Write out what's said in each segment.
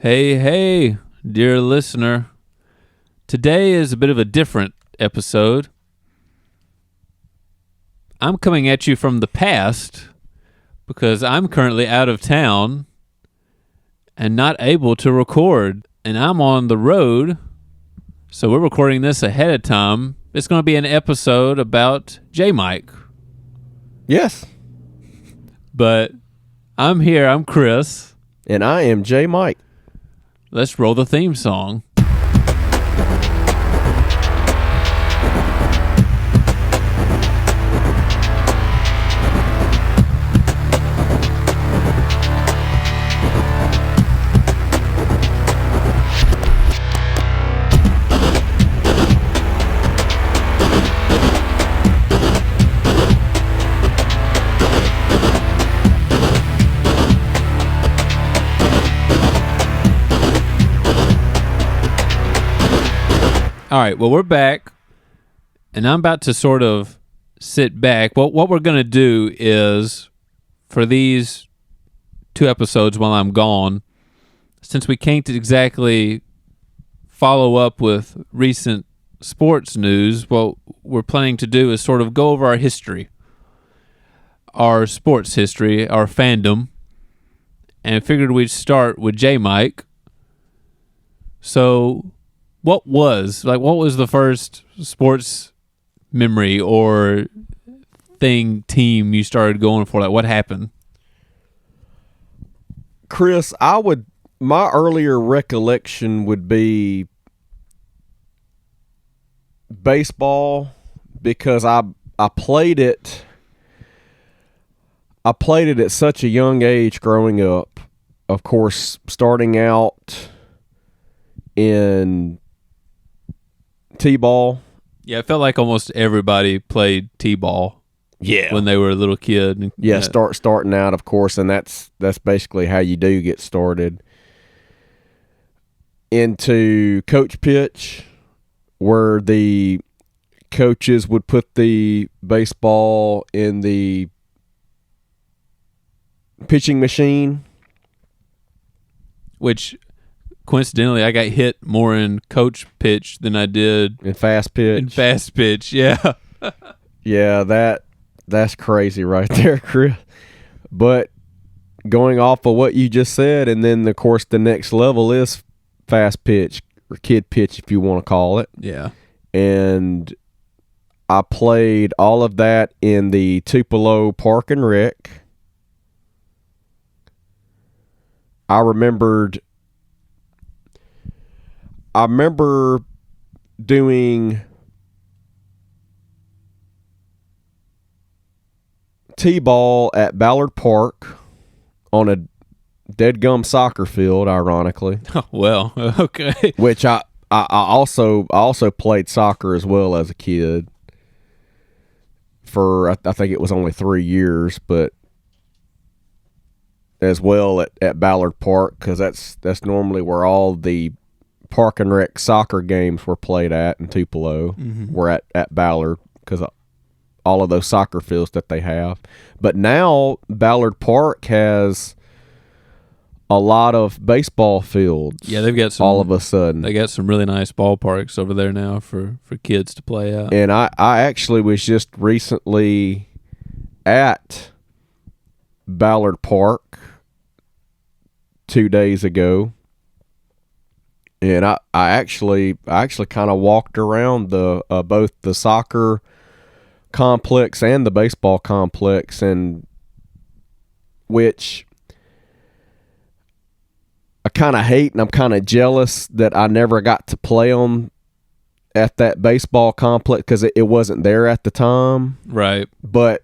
Hey, dear listener. Today is a bit of a different episode. I'm coming at you from the past because I'm currently out of town and not able to record. And I'm on the road, so we're recording this ahead of time. It's going to be an episode about J-Mike. Yes. But I'm here. I'm Chris. And I am J-Mike. Let's roll the theme song. All right, well, we're back, and I'm about to sort of sit back. Well, what we're going to do is, for these 2 episodes while I'm gone, since we can't exactly follow up with recent sports news, what we're planning to do is sort of go over our history, our sports history, our fandom, and figured we'd start with J-Mike. So what was the first sports memory or team you started going for? Like, what happened? Chris, my earlier recollection would be baseball because I played it at such a young age growing up. Of course, starting out in T-ball. Yeah, it felt like almost everybody played T-ball. Yeah, when they were a little kid. Yeah, starting out, of course, and that's basically how you do get started. Into coach pitch, where the coaches would put the baseball in the pitching machine. Which, coincidentally, I got hit more in coach pitch than I did in fast pitch. Yeah. Yeah, that's crazy right there, Chris. But going off of what you just said, and then, of course, the next level is fast pitch, or kid pitch, if you want to call it. Yeah. And I played all of that in the Tupelo Park and Rec. I remember doing T-ball at Ballard Park on a dead-gum soccer field, ironically. Oh, well, okay. Which I also played soccer as well as a kid for, I think it was only 3 years, but as well at Ballard Park, because that's normally where all the Park and Rec soccer games were played at in Tupelo. Mm-hmm. Were at Ballard, because all of those soccer fields that they have. But now Ballard Park has a lot of baseball fields. Yeah, they've got some. All of a sudden, they got some really nice ballparks over there now for kids to play at. And I actually was just recently at Ballard Park 2 days ago, and I actually kind of walked around the both the soccer complex and the baseball complex, and which I kind of hate, and I'm kind of jealous that I never got to play on at that baseball complex because it wasn't there at the time. Right. But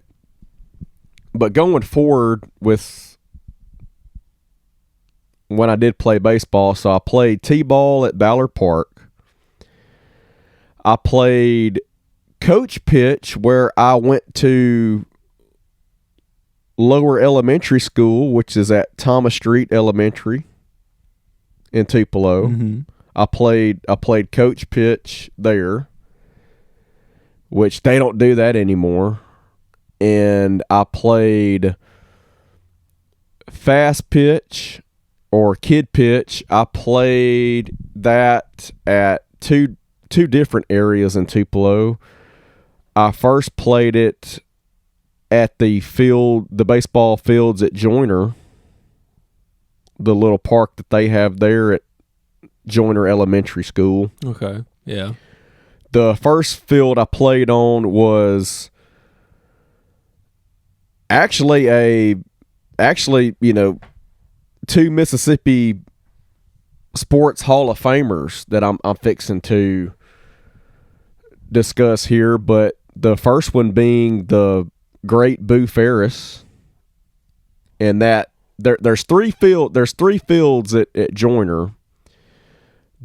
going forward with when I did play baseball, so I played T-ball at Ballard Park. I played coach pitch where I went to lower elementary school, which is at Thomas Street Elementary in Tupelo. Mm-hmm. I played coach pitch there, which they don't do that anymore. And I played fast pitch or kid pitch. I played that at two different areas in Tupelo. I first played it at the baseball fields at Joyner, the little park that they have there at Joyner Elementary School. Okay, yeah. The first field I played on was actually, two Mississippi Sports Hall of Famers that I'm fixing to discuss here, but the first one being the great Boo Ferris, and that there's three fields at Joyner.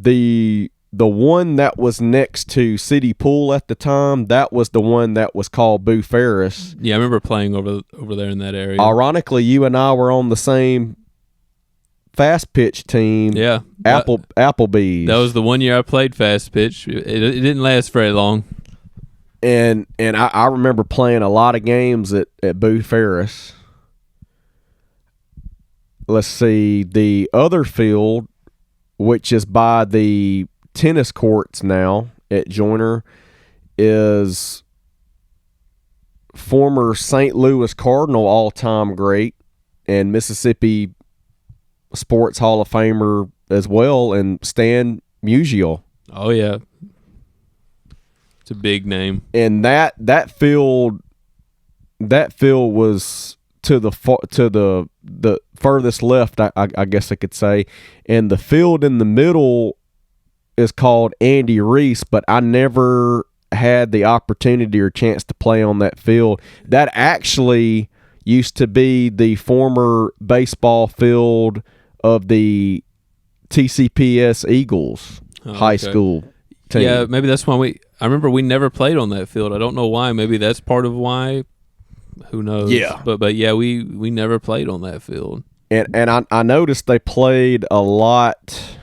The one that was next to City Pool at the time, that was the one that was called Boo Ferris. Yeah, I remember playing over there in that area. Ironically, you and I were on the same fast pitch team. Yeah, Applebee's. That was the one year I played fast pitch. It didn't last very long. And I remember playing a lot of games at Boo Ferris. Let's see, the other field, which is by the tennis courts now at Joyner, is former St. Louis Cardinal all-time great and Mississippi Sports Hall of Famer as well, and Stan Musial. Oh yeah, it's a big name. And that field was to the furthest left, I guess I could say, and the field in the middle is called Andy Reese, but I never had the opportunity or chance to play on that field. That actually used to be the former baseball field of the TCPS Eagles high school team. Yeah, maybe that's why I remember we never played on that field. I don't know why. Maybe that's part of why. Who knows? Yeah. But yeah, we never played on that field. And I noticed they played a lot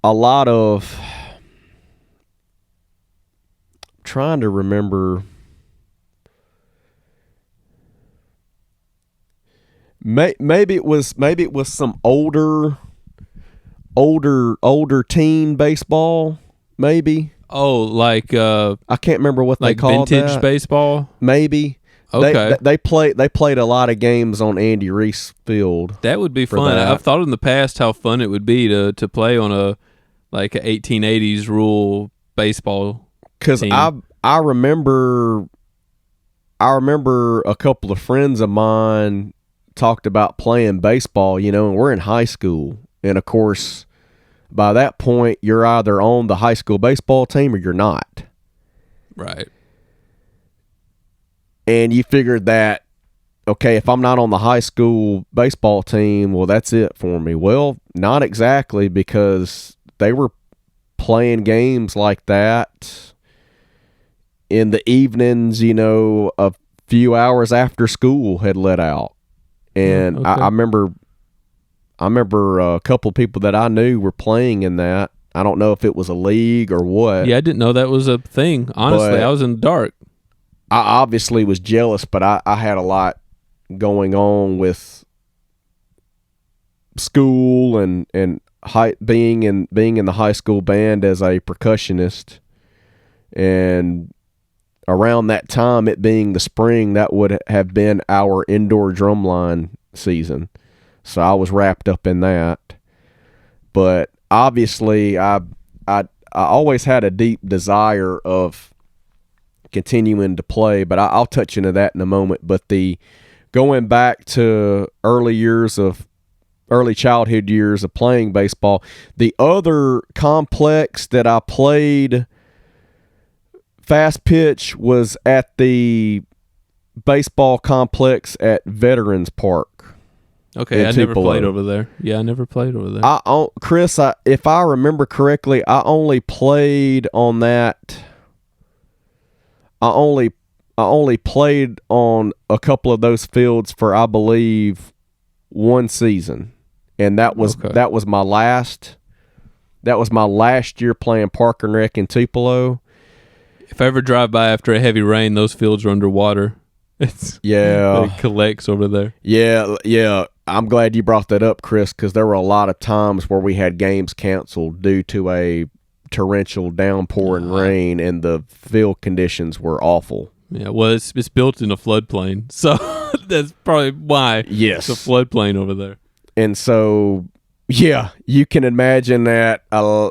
of, trying to remember, maybe it was some older teen baseball, maybe. Oh, like I can't remember what they called that. Vintage baseball? Maybe. Okay. They played a lot of games on Andy Reese Field. That would be fun. I've thought in the past how fun it would be to play on a 1880s rule baseball. Because I remember a couple of friends of mine talked about playing baseball, and we're in high school, and of course, by that point, you're either on the high school baseball team or you're not. Right. And you figured that, okay, if I'm not on the high school baseball team, well, that's it for me. Well, not exactly, because they were playing games like that in the evenings, a few hours after school had let out. And okay. I remember a couple of people that I knew were playing in that. I don't know if it was a league or what. Yeah, I didn't know that was a thing. Honestly, I was in the dark. I obviously was jealous, but I had a lot going on with school and being in the high school band as a percussionist. And around that time, it being the spring, that would have been our indoor drumline season. So I was wrapped up in that. But obviously, I always had a deep desire of continuing to play, but I'll touch into that in a moment. But going back to early childhood years of playing baseball, the other complex that I played fast pitch was at the baseball complex at Veterans Park. Okay, I never played over there. Yeah, I never played over there. Chris, if I remember correctly, I only played on that. I only played on a couple of those fields for, I believe, one season, and that was my last. That was my last year playing Park and Rec in Tupelo. If I ever drive by after a heavy rain, those fields are underwater. It's Yeah. it collects over there. Yeah. I'm glad you brought that up, Chris, because there were a lot of times where we had games canceled due to a torrential downpour and rain, and the field conditions were awful. Yeah, well, it's built in a floodplain, so that's probably why Yes. it's a floodplain over there. And so, yeah, you can imagine that a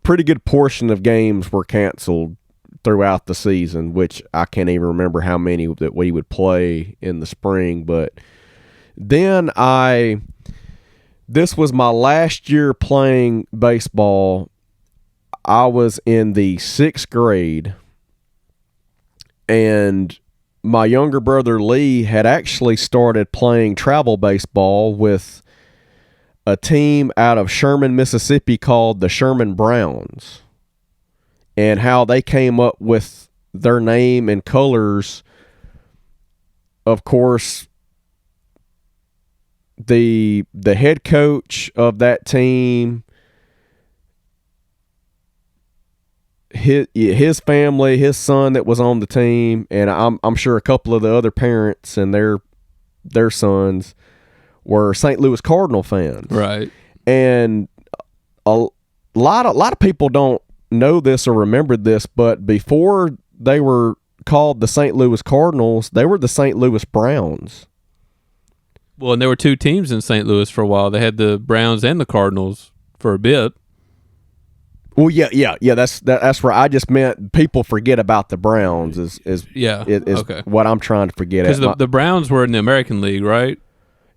pretty good portion of games were canceled throughout the season, which I can't even remember how many that we would play in the spring. But then this was my last year playing baseball. I was in the 6th grade, and my younger brother Lee had actually started playing travel baseball with a team out of Sherman, Mississippi called the Sherman Browns. And how they came up with their name and colors, of course, the head coach of that team, his family, his son that was on the team, and I'm sure a couple of the other parents and their sons were St. Louis Cardinal fans. Right. And a lot of people don't know this or remember this, but before they were called the St. Louis Cardinals, they were the St. Louis Browns. Well, and there were 2 teams in St. Louis for a while. They had the Browns and the Cardinals for a bit. Well, yeah. That's right. I just meant people forget about the Browns. Is okay. What I'm trying to forget. Because the Browns were in the American League, right?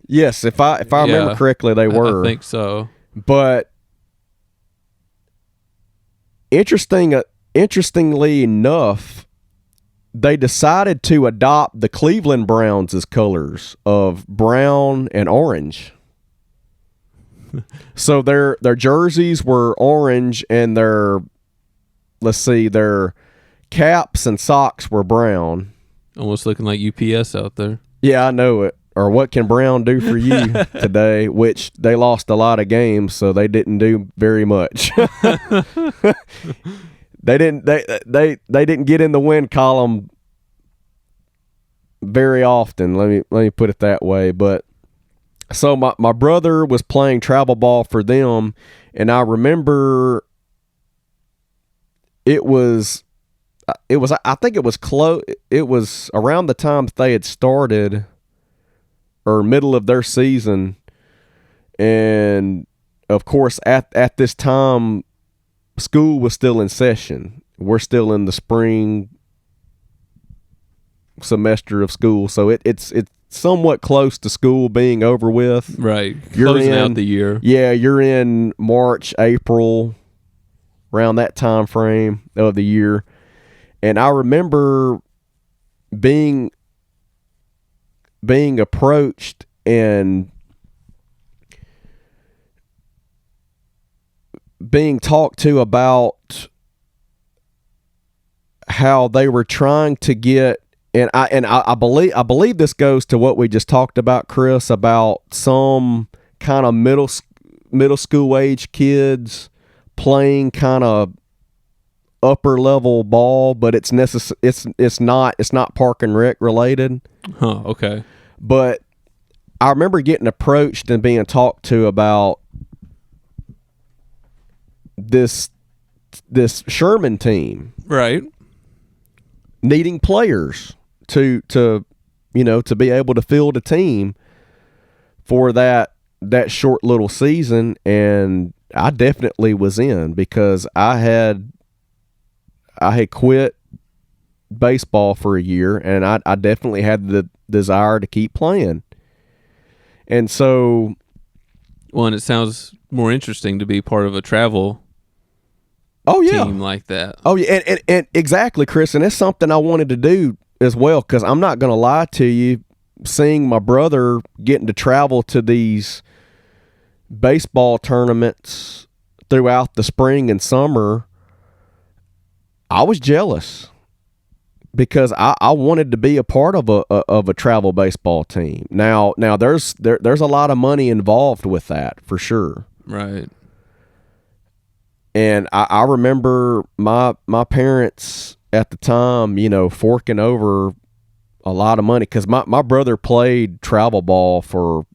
Yes, if I remember correctly, they were. I think so. But interestingly enough, they decided to adopt the Cleveland Browns' colors of brown and orange. So their jerseys were orange, and their caps and socks were brown. Almost looking like UPS out there. Yeah, I know it. Or what can Brown do for you today? Which they lost a lot of games, so they didn't do very much. They didn't get in the win column very often. Let me put it that way. But so my brother was playing travel ball for them, and I remember it was I think it was close. It was around the time that they had started, or middle of their season, and of course at this time school was still in session. We're still in the spring semester of school, so it's somewhat close to school being over with. Right. Closing out the year. Yeah, you're in March, April, around that time frame of the year. And I remember being approached and being talked to about how they were trying to get, and I believe this goes to what we just talked about, Chris, about some kind of middle school age kids playing kind of upper level ball, but it's not park and rec related. Huh, okay. But I remember getting approached and being talked to about this Sherman team, right, needing players to be able to field a team for that short little season. And I definitely was in, because I had quit baseball for a year, and I definitely had the desire to keep playing. And so, well, and it sounds more interesting to be part of a travel team like that. Oh yeah, and exactly, Chris, and it's something I wanted to do as well, because I'm not going to lie to you, seeing my brother getting to travel to these baseball tournaments throughout the spring and summer, I was jealous, because I wanted to be a part of a travel baseball team. Now there's a lot of money involved with that, for sure. Right. And I remember my parents at the time, forking over a lot of money because my brother played travel ball for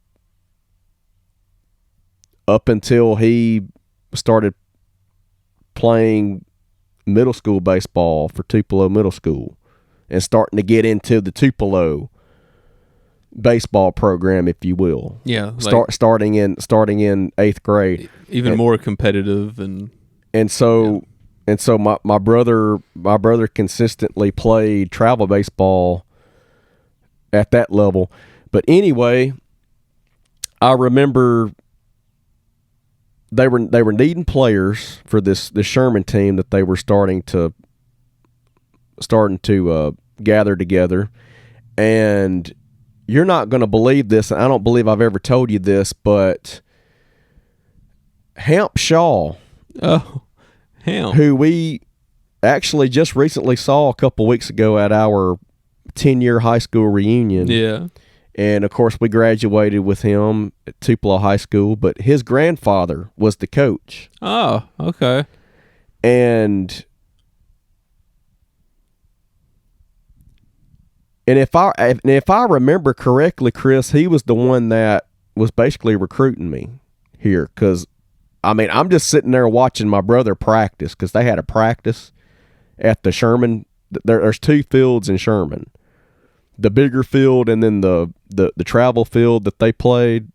up until he started playing middle school baseball for Tupelo Middle School and starting to get into the Tupelo baseball program, if you will. Yeah, starting in 8th grade, even more competitive and so my brother consistently played travel baseball at that level. But anyway, I remember they were needing players for this Sherman team that they were starting to gather together. And you're not going to believe this, and I don't believe I've ever told you this, but Hamp Shaw, who we actually just recently saw a couple weeks ago at our 10-year high school reunion. Yeah. And, of course, we graduated with him at Tupelo High School, but his grandfather was the coach. Oh, okay. And if I remember correctly, Chris, he was the one that was basically recruiting me here because, I mean, I'm just sitting there watching my brother practice because they had a practice at the Sherman. There's 2 fields in Sherman. The bigger field and then the travel field that they played,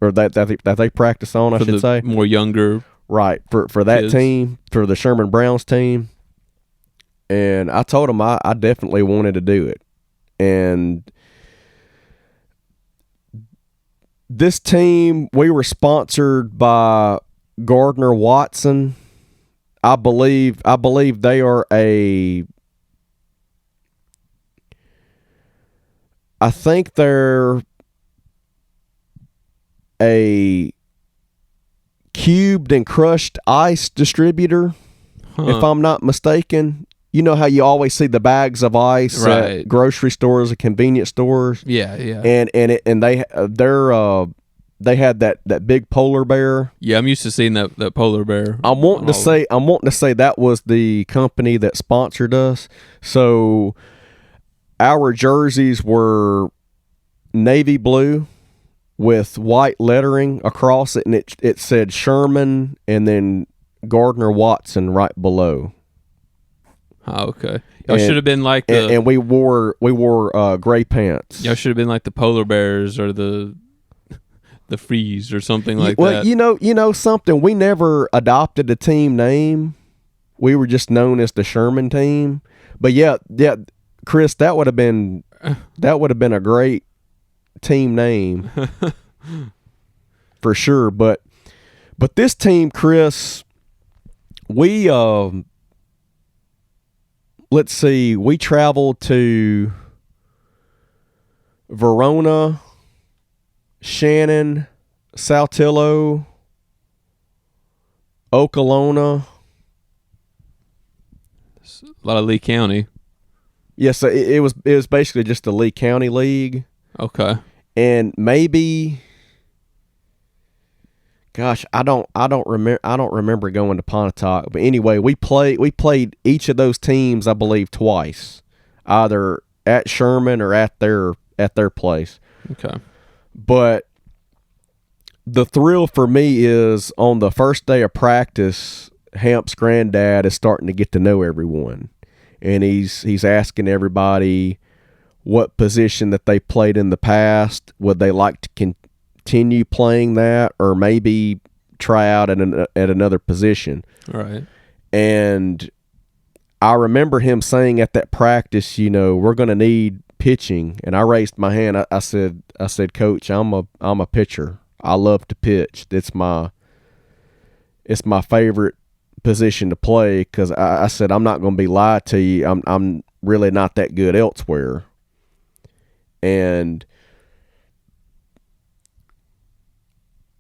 or that they practice on, I should say. More younger, right? For that kids. Team, for the Sherman Browns team, and I told them I definitely wanted to do it, and this team, we were sponsored by Gardner Watson. I believe they are I think they're a cubed and crushed ice distributor, if I'm not mistaken. You know how you always see the bags of ice at grocery stores and convenience stores? Yeah. And they had that big polar bear. Yeah, I'm used to seeing that polar bear. I'm wanting to say that was the company that sponsored us. So our jerseys were navy blue with white lettering across it, and it said Sherman and then Gardner Watson right below. Oh, okay. Y'all should have been like the and we wore gray pants. Y'all should have been like the polar bears or the freeze or something like that. Well, you know something. We never adopted a team name. We were just known as the Sherman team. But yeah, Chris, that would have been a great team name for sure. But this team, Chris, we let's see, we traveled to Verona, Shannon, Saltillo, Okolona. A lot of Lee County. Yes, it was basically just the Lee County League. Okay. And maybe, gosh, I don't remember going to Pontotoc. But anyway, we played each of those teams, I believe, twice, either at Sherman or at their place. Okay. But the thrill for me is on the first day of practice, Hamp's granddad is starting to get to know everyone. And he's asking everybody what position that they played in the past. Would they like to continue playing that, or maybe try out at another position? All right. And I remember him saying at that practice, we're going to need pitching. And I raised my hand. I said, Coach, I'm a pitcher. I love to pitch. It's my favorite position to play, because I said, I'm not going to be lied to you. I'm really not that good elsewhere. And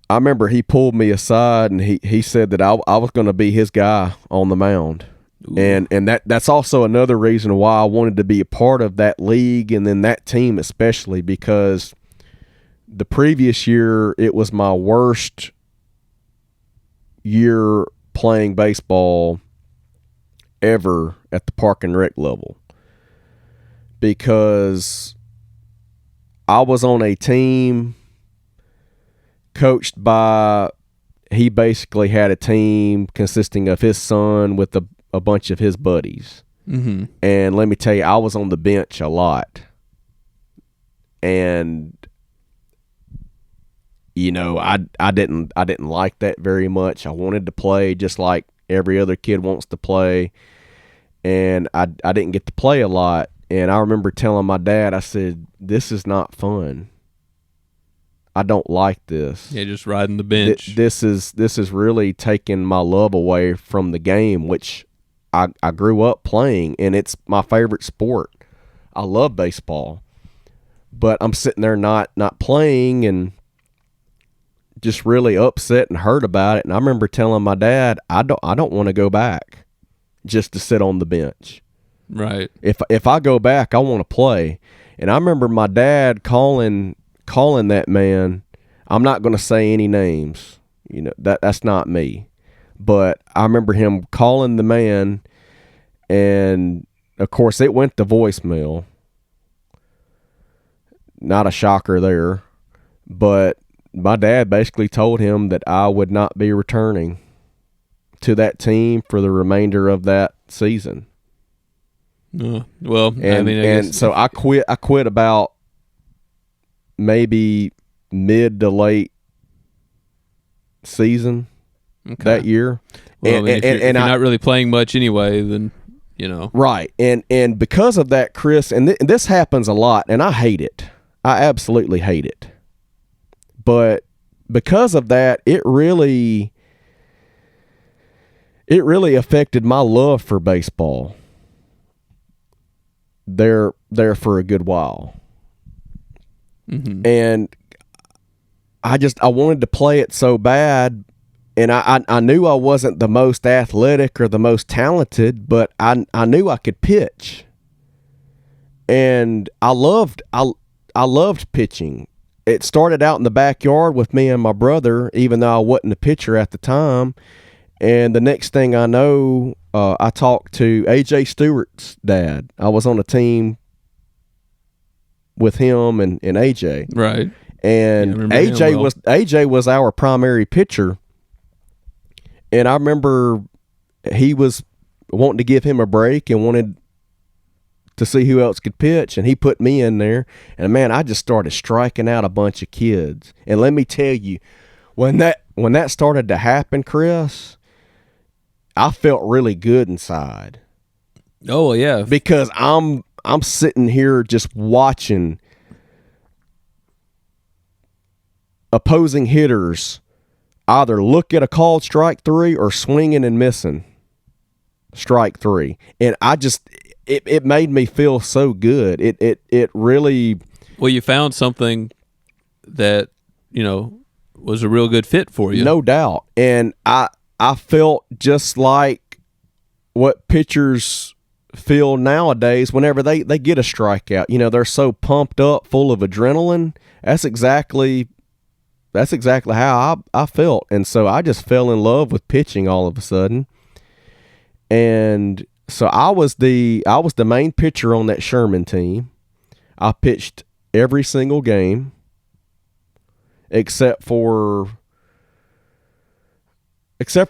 I remember he pulled me aside and he said that I was going to be his guy on the mound. Ooh. And that's also another reason why I wanted to be a part of that league, and then that team especially, because the previous year it was my worst year playing baseball ever at the park and rec level, because I was on a team coached by, he basically had a team consisting of his son with a bunch of his buddies. Mm-hmm. And let me tell you, I was on the bench a lot. And I didn't like that very much. I wanted to play just like every other kid wants to play. And I didn't get to play a lot. And I remember telling my dad, I said, this is not fun. I don't like this. Yeah, just riding the bench. This is really taking my love away from the game, which I grew up playing, and it's my favorite sport. I love baseball. But I'm sitting there not playing and just really upset and hurt about it. And I remember telling my dad, I don't want to go back just to sit on the bench. Right. If I go back, I want to play. And I remember my dad calling that man. I'm not going to say any names. That's not me. But I remember him calling the man, and of course it went to voicemail. Not a shocker there. But my dad basically told him that I would not be returning to that team for the remainder of that season. Well, and, I mean, and so I quit about maybe mid to late season that year. Well, if you're not really playing much anyway, then right. And because of that, Chris, and this happens a lot, and I hate it. I absolutely hate it. But because of that, it really affected my love for baseball there for a good while. Mm-hmm. And I wanted to play it so bad, and I knew I wasn't the most athletic or the most talented, but I knew I could pitch. And I loved pitching. It started out in the backyard with me and my brother, even though I wasn't a pitcher at the time. And the next thing I know, I talked to A.J. Stewart's dad. I was on a team with him and A.J. Right. And AJ was our primary pitcher. And I remember he was wanting to give him a break and wanted to see who else could pitch, and he put me in there. And man, I just started striking out a bunch of kids. And let me tell you, when that started to happen, Chris, I felt really good inside. Oh yeah, because I'm sitting here just watching opposing hitters either look at a called strike three or swinging and missing strike three, and it made me feel so good. It really. Well, you found something that was a real good fit for you, no doubt, and I felt just like what pitchers feel nowadays whenever they get a strikeout. They're so pumped up, full of adrenaline. That's exactly how I felt. And so I just fell in love with pitching all of a sudden. And so I was the main pitcher on that Sherman team. I pitched every single game except for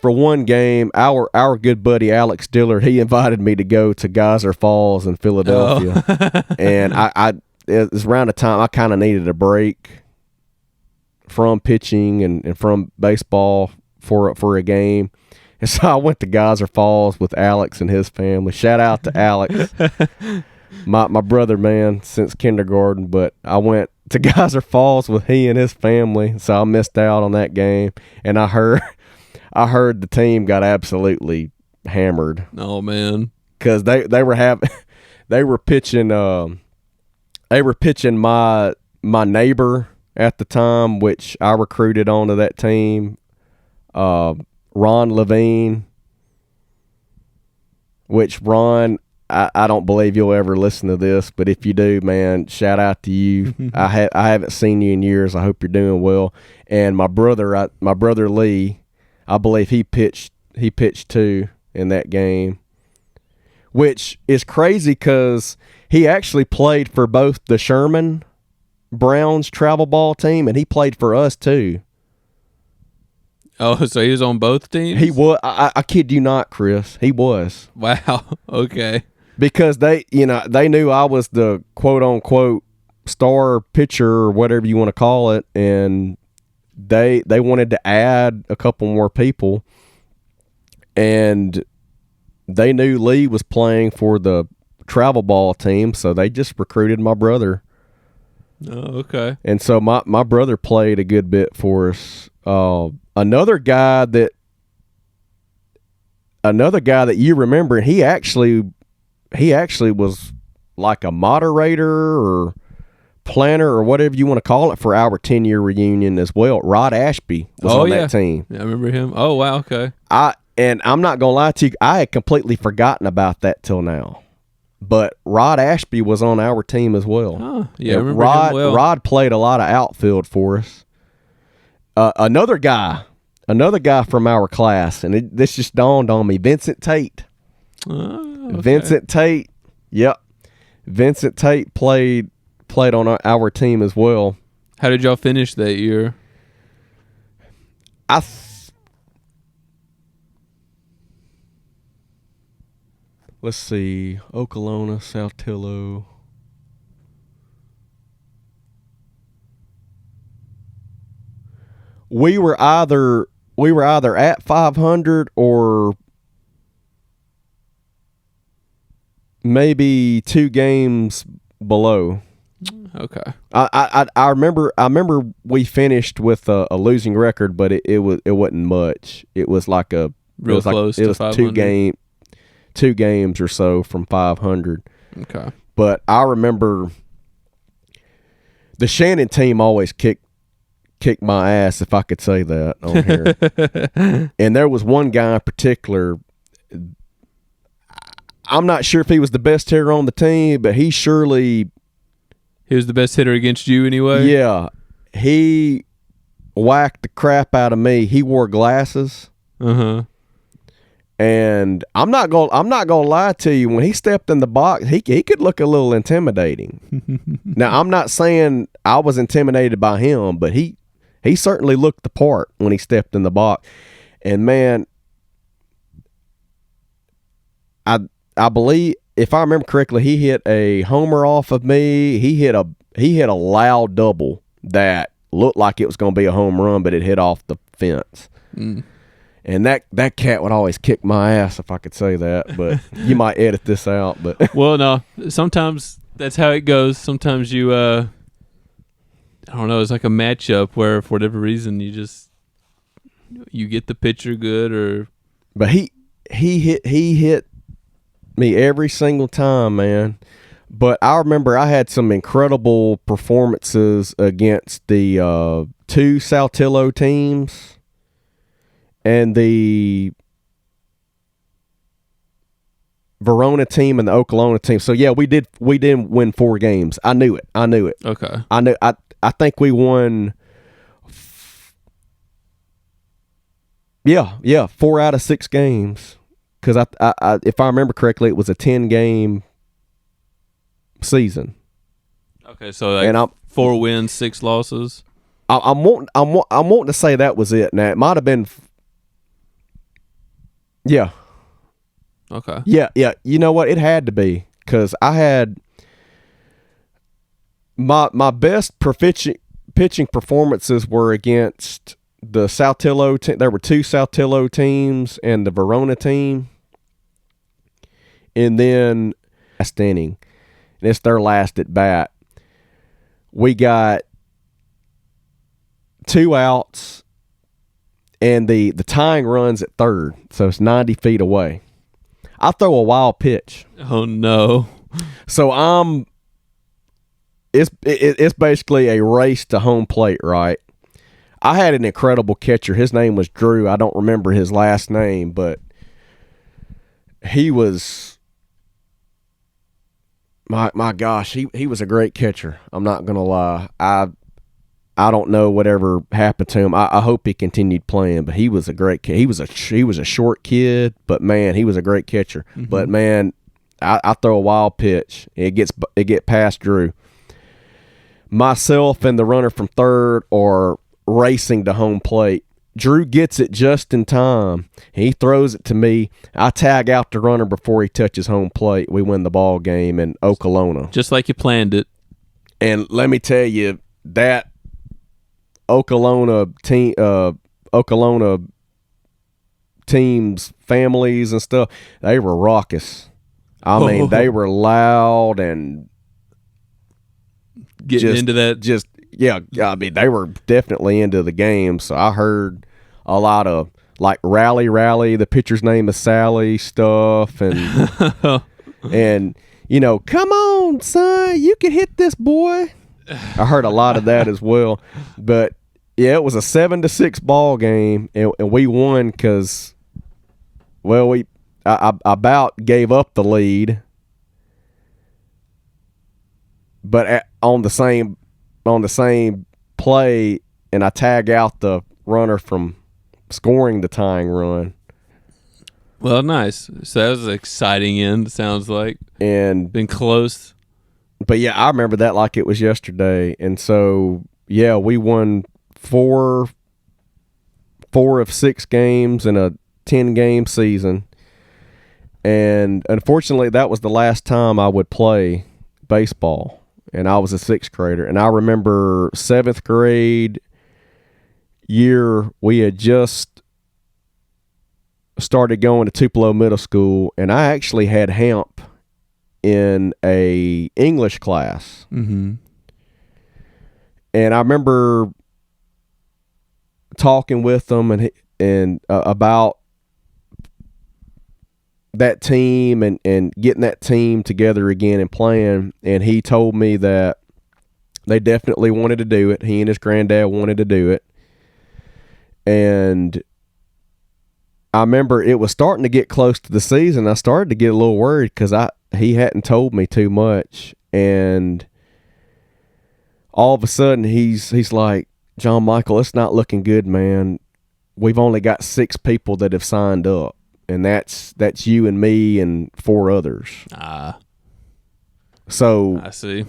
one game. Our good buddy Alex Dillard, he invited me to go to Geyser Falls in Philadelphia. Oh. And it was around the time I kind of needed a break from pitching and from baseball for a game. And so I went to Geyser Falls with Alex and his family. Shout out to Alex, my brother, man, since kindergarten. But I went to Geyser Falls with he and his family, so I missed out on that game. And I heard the team got absolutely hammered. Oh man, because they were pitching my neighbor at the time, which I recruited onto that team, Ron Levine, which Ron, I don't believe you'll ever listen to this, but if you do, man, shout out to you. I haven't seen you in years. I hope you're doing well. And my brother Lee, I believe he pitched too in that game, which is crazy because He actually played for both the Sherman Browns travel ball team, and he played for us too. Oh, so he was on both teams? He was. I kid you not, Chris. He was. Wow. Okay. Because they knew I was the quote unquote star pitcher or whatever you want to call it, and they wanted to add a couple more people, and they knew Lee was playing for the travel ball team, so they just recruited my brother. Oh, okay. And so my brother played a good bit for us. Another guy that you remember, he actually was like a moderator or planner or whatever you want to call it for our 10-year reunion as well. Rod Ashby was on that team. Yeah, I remember him. Oh, wow, okay. And I'm not going to lie to you, I had completely forgotten about that till now. But Rod Ashby was on our team as well. Oh, yeah, I remember him well. Rod played a lot of outfield for us. Another guy from our class, and this just dawned on me, Vincent Tate. Oh, okay. Vincent Tate, yep. Vincent Tate played on our team as well. How did y'all finish that year? Let's see, Okolona, Saltillo. We were either at 500 or maybe 2 games below. Okay. I remember we finished with a losing record, but it wasn't much. It was like it was close to 500. 2 games or so from 500. Okay. But I remember the Shannon team always kicked my ass, if I could say that on here. And there was one guy in particular, I'm not sure if he was the best hitter on the team, but he was the best hitter against you anyway? Yeah. He whacked the crap out of me. He wore glasses. Uh-huh. And I'm not gonna lie to you, when he stepped in the box, he could look a little intimidating. Now, I'm not saying I was intimidated by him, but he certainly looked the part when he stepped in the box. And man, I believe, if I remember correctly, he hit a homer off of me. He hit a loud double that looked like it was going to be a home run, but it hit off the fence. Mm. And that cat would always kick my ass, if I could say that. But you might edit this out. But well, no. Sometimes that's how it goes. Sometimes you, I don't know. It's like a matchup where, for whatever reason, you get the pitcher good, or. But he hit me every single time, man. But I remember I had some incredible performances against the 2 Saltillo teams and the Verona team and the Okolona team. So yeah, we did win 4 games. I knew it. Okay. I think we won. Yeah, 4 out of 6 games. Because I if I remember correctly, it was a 10-game season. Okay, so like 4 wins, 6 losses. I'm wanting to say that was it. Now it might have been. Yeah. Okay. Yeah. You know what? It had to be, because I had my best pitching performances were against the Saltillo team. There were 2 Saltillo teams and the Verona team. And then last inning, and it's their last at bat, we got 2 outs and the tying run's at third, so it's 90 feet away. I throw a wild pitch. Oh no! So it's basically a race to home plate, right? I had an incredible catcher. His name was Drew. I don't remember his last name, but he was, my gosh, he was a great catcher. I'm not gonna lie. I don't know whatever happened to him. I hope he continued playing, but he was a great kid. He was a short kid, but man, he was a great catcher. Mm-hmm. But man, I throw a wild pitch. It get past Drew. Myself and the runner from third are racing to home plate. Drew gets it just in time. He throws it to me. I tag out the runner before he touches home plate. We win the ball game in Okolona. Just like you planned it. And let me tell you, that Okolona teams, families and stuff, they were raucous. I mean, they were loud and getting into that. Yeah, I mean, they were definitely into the game. So I heard a lot of like rally. The pitcher's name is Sally stuff, and and come on, son, you can hit this boy. I heard a lot of that as well. But yeah, it was a 7-6 ball game, and we won because, well, I about gave up the lead, but on the same play, and I tag out the runner from scoring the tying run. Well, nice. So that was an exciting end, sounds like. And been close. But yeah, I remember that like it was yesterday. And so yeah, we won 4 of 6 games in a 10-game season. And unfortunately, that was the last time I would play baseball. And I was a 6th grader. And I remember 7th grade year, we had just started going to Tupelo Middle School, and I actually had Hamp in a English class. Mm-hmm. And I remember talking with them and about that team and getting that team together again and playing. And he told me that they definitely wanted to do it. He and his granddad wanted to do it. And I remember it was starting to get close to the season. I started to get a little worried because he hadn't told me too much. And all of a sudden he's like, John Michael, it's not looking good, man. We've only got 6 people that have signed up. And that's you and me and 4 others. So I see.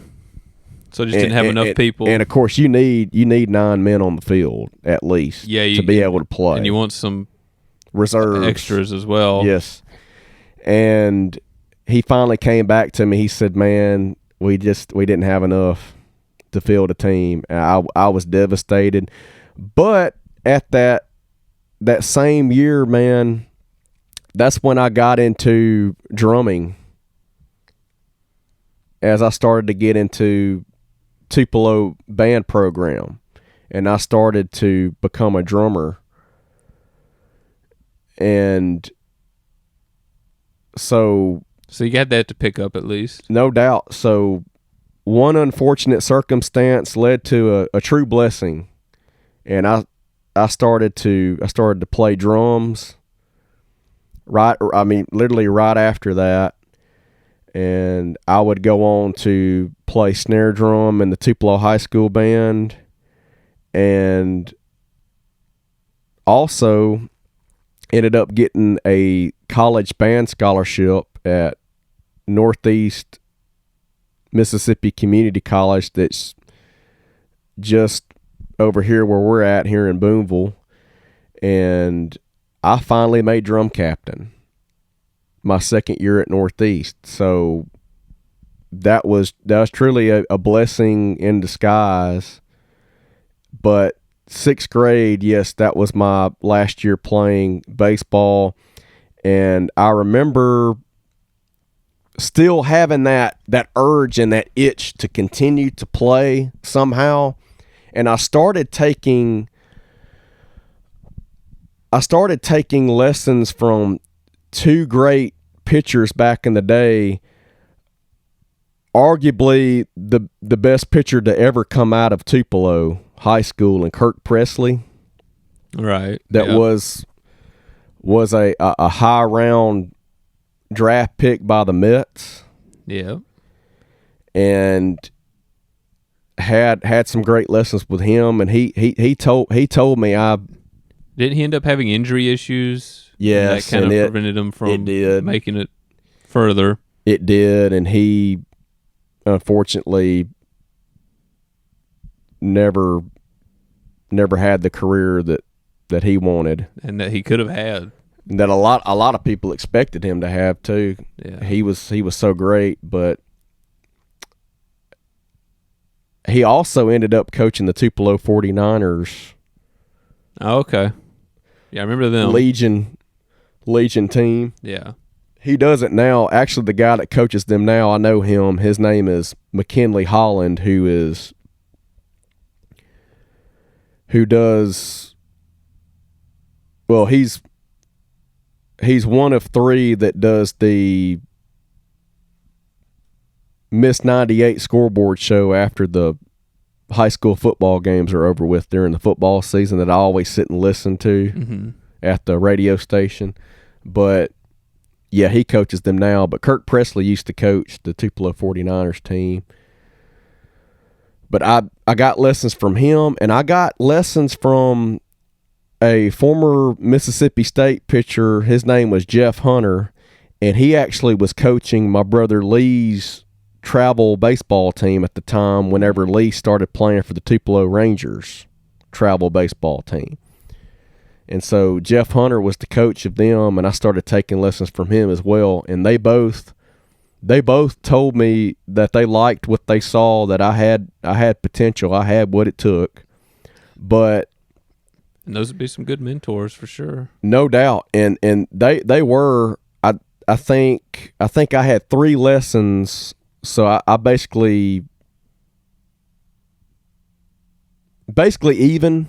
So just didn't have enough people. And of course, you need 9 men on the field at least. To be able to play. And you want some reserves, extras as well. Yes. And he finally came back to me. He said, "Man, we didn't have enough to field a team." And I was devastated. But at that same year, man, that's when I got into drumming. As I started to get into Tupelo band program, and I started to become a drummer. And so you got that to pick up at least. No doubt. So one unfortunate circumstance led to a true blessing. And I started to play drums literally right after that. And I would go on to play snare drum in the Tupelo High School band, and also ended up getting a college band scholarship at Northeast Mississippi Community College that's just over here where we're at here in Boonville. And I finally made drum captain my second year at Northeast. So that was truly a blessing in disguise. But 6th grade, yes, that was my last year playing baseball. And I remember still having that urge and that itch to continue to play somehow. And I started taking lessons from 2 great pitchers back in the day, arguably the best pitcher to ever come out of Tupelo High School, and Kirk Presley. Right. That was a high round draft pick by the Mets. Yeah. And had some great lessons with him, and he told me didn't he end up having injury issues? Yes, that kind of prevented him from making it further. it did, and he unfortunately never had the career that he wanted and that he could have had. That a lot of people expected him to have too. Yeah. He was so great, but he also ended up coaching the Tupelo 49ers. Oh, okay. Yeah, I remember them. Legion team. Yeah. He does it now. Actually, the guy that coaches them now, I know him. His name is McKinley Holland, who does, well, he's one of three that does the Miss 98 scoreboard show after the high school football games are over with during the football season that I always sit and listen to at the radio station. But yeah, he coaches them now. But Kirk Presley used to coach the Tupelo 49ers team. But I got lessons from him, and I got lessons from a former Mississippi State pitcher. His name was Jeff Hunter, and he actually was coaching my brother Lee's travel baseball team at the time whenever Lee started playing for the Tupelo Rangers travel baseball team. And so Jeff Hunter was the coach of them, and I started taking lessons from him as well. And they both told me that they liked what they saw, that I had potential, I had what it took. But and those would be some good mentors for sure. No doubt. And they were, I think I had 3 lessons. So I basically even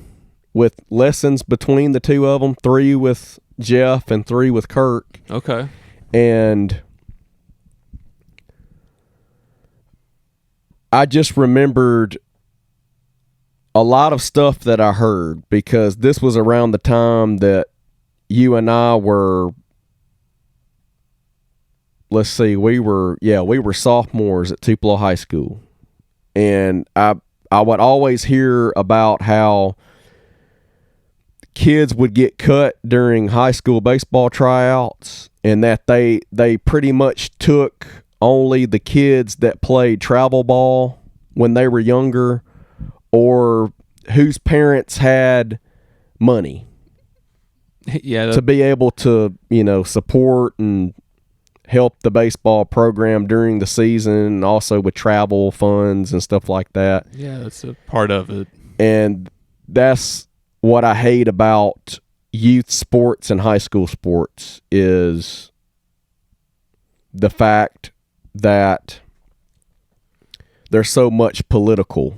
with lessons between the two of them, 3 with Jeff and 3 with Kirk. Okay. And I just remembered a lot of stuff that I heard, because this was around the time that you and I were, let's see, we were sophomores at Tupelo High School. And I would always hear about how kids would get cut during high school baseball tryouts, and that they pretty much took only the kids that played travel ball when they were younger, or whose parents had money to be able to, support and help the baseball program during the season, and also with travel funds and stuff like that. Yeah, that's a part of it. And that's what I hate about youth sports and high school sports, is the fact that there's so much political.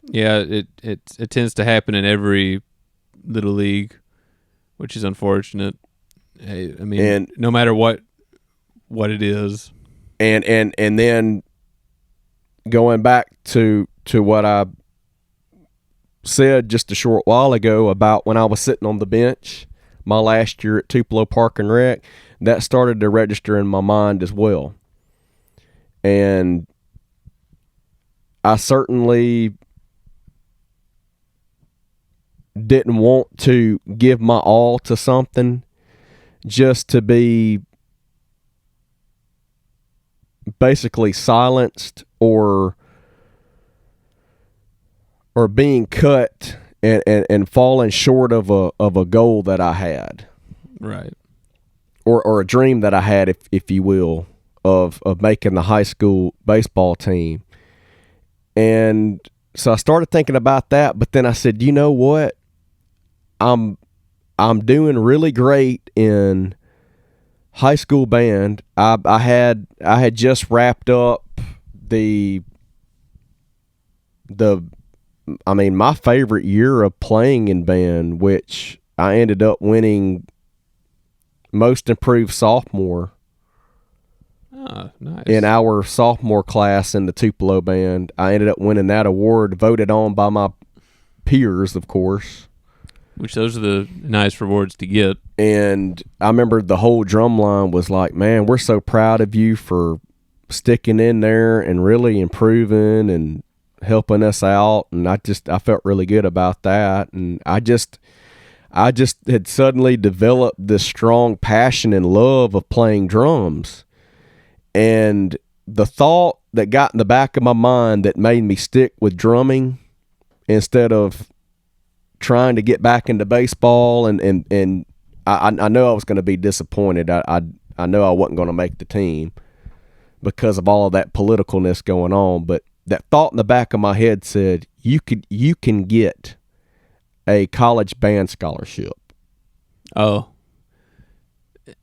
Yeah, it tends to happen in every little league, which is unfortunate. Hey, I mean, and no matter what it is. And then going back to what I said just a short while ago about when I was sitting on the bench my last year at Tupelo Park and Rec, that started to register in my mind as well. And I certainly didn't want to give my all to something just to be basically silenced or being cut and falling short of a goal that I had. Right. Or a dream that I had, if you will, of making the high school baseball team. And so I started thinking about that, but then I said, you know what? I'm doing really great in high school band. I had just wrapped up my favorite year of playing in band, which I ended up winning most improved sophomore. Oh, nice. In our sophomore class in the Tupelo band. I ended up winning that award, voted on by my peers, of course. Which those are the nice rewards to get. And I remember the whole drum line was like, man, we're so proud of you for sticking in there and really improving and helping us out. And I felt really good about that. And I I just had suddenly developed this strong passion and love of playing drums. And the thought that got in the back of my mind that made me stick with drumming instead of trying to get back into baseball, and I know I was going to be disappointed. I know I wasn't going to make the team because of all of that politicalness going on, but that thought in the back of my head said, you can get a college band scholarship. Oh.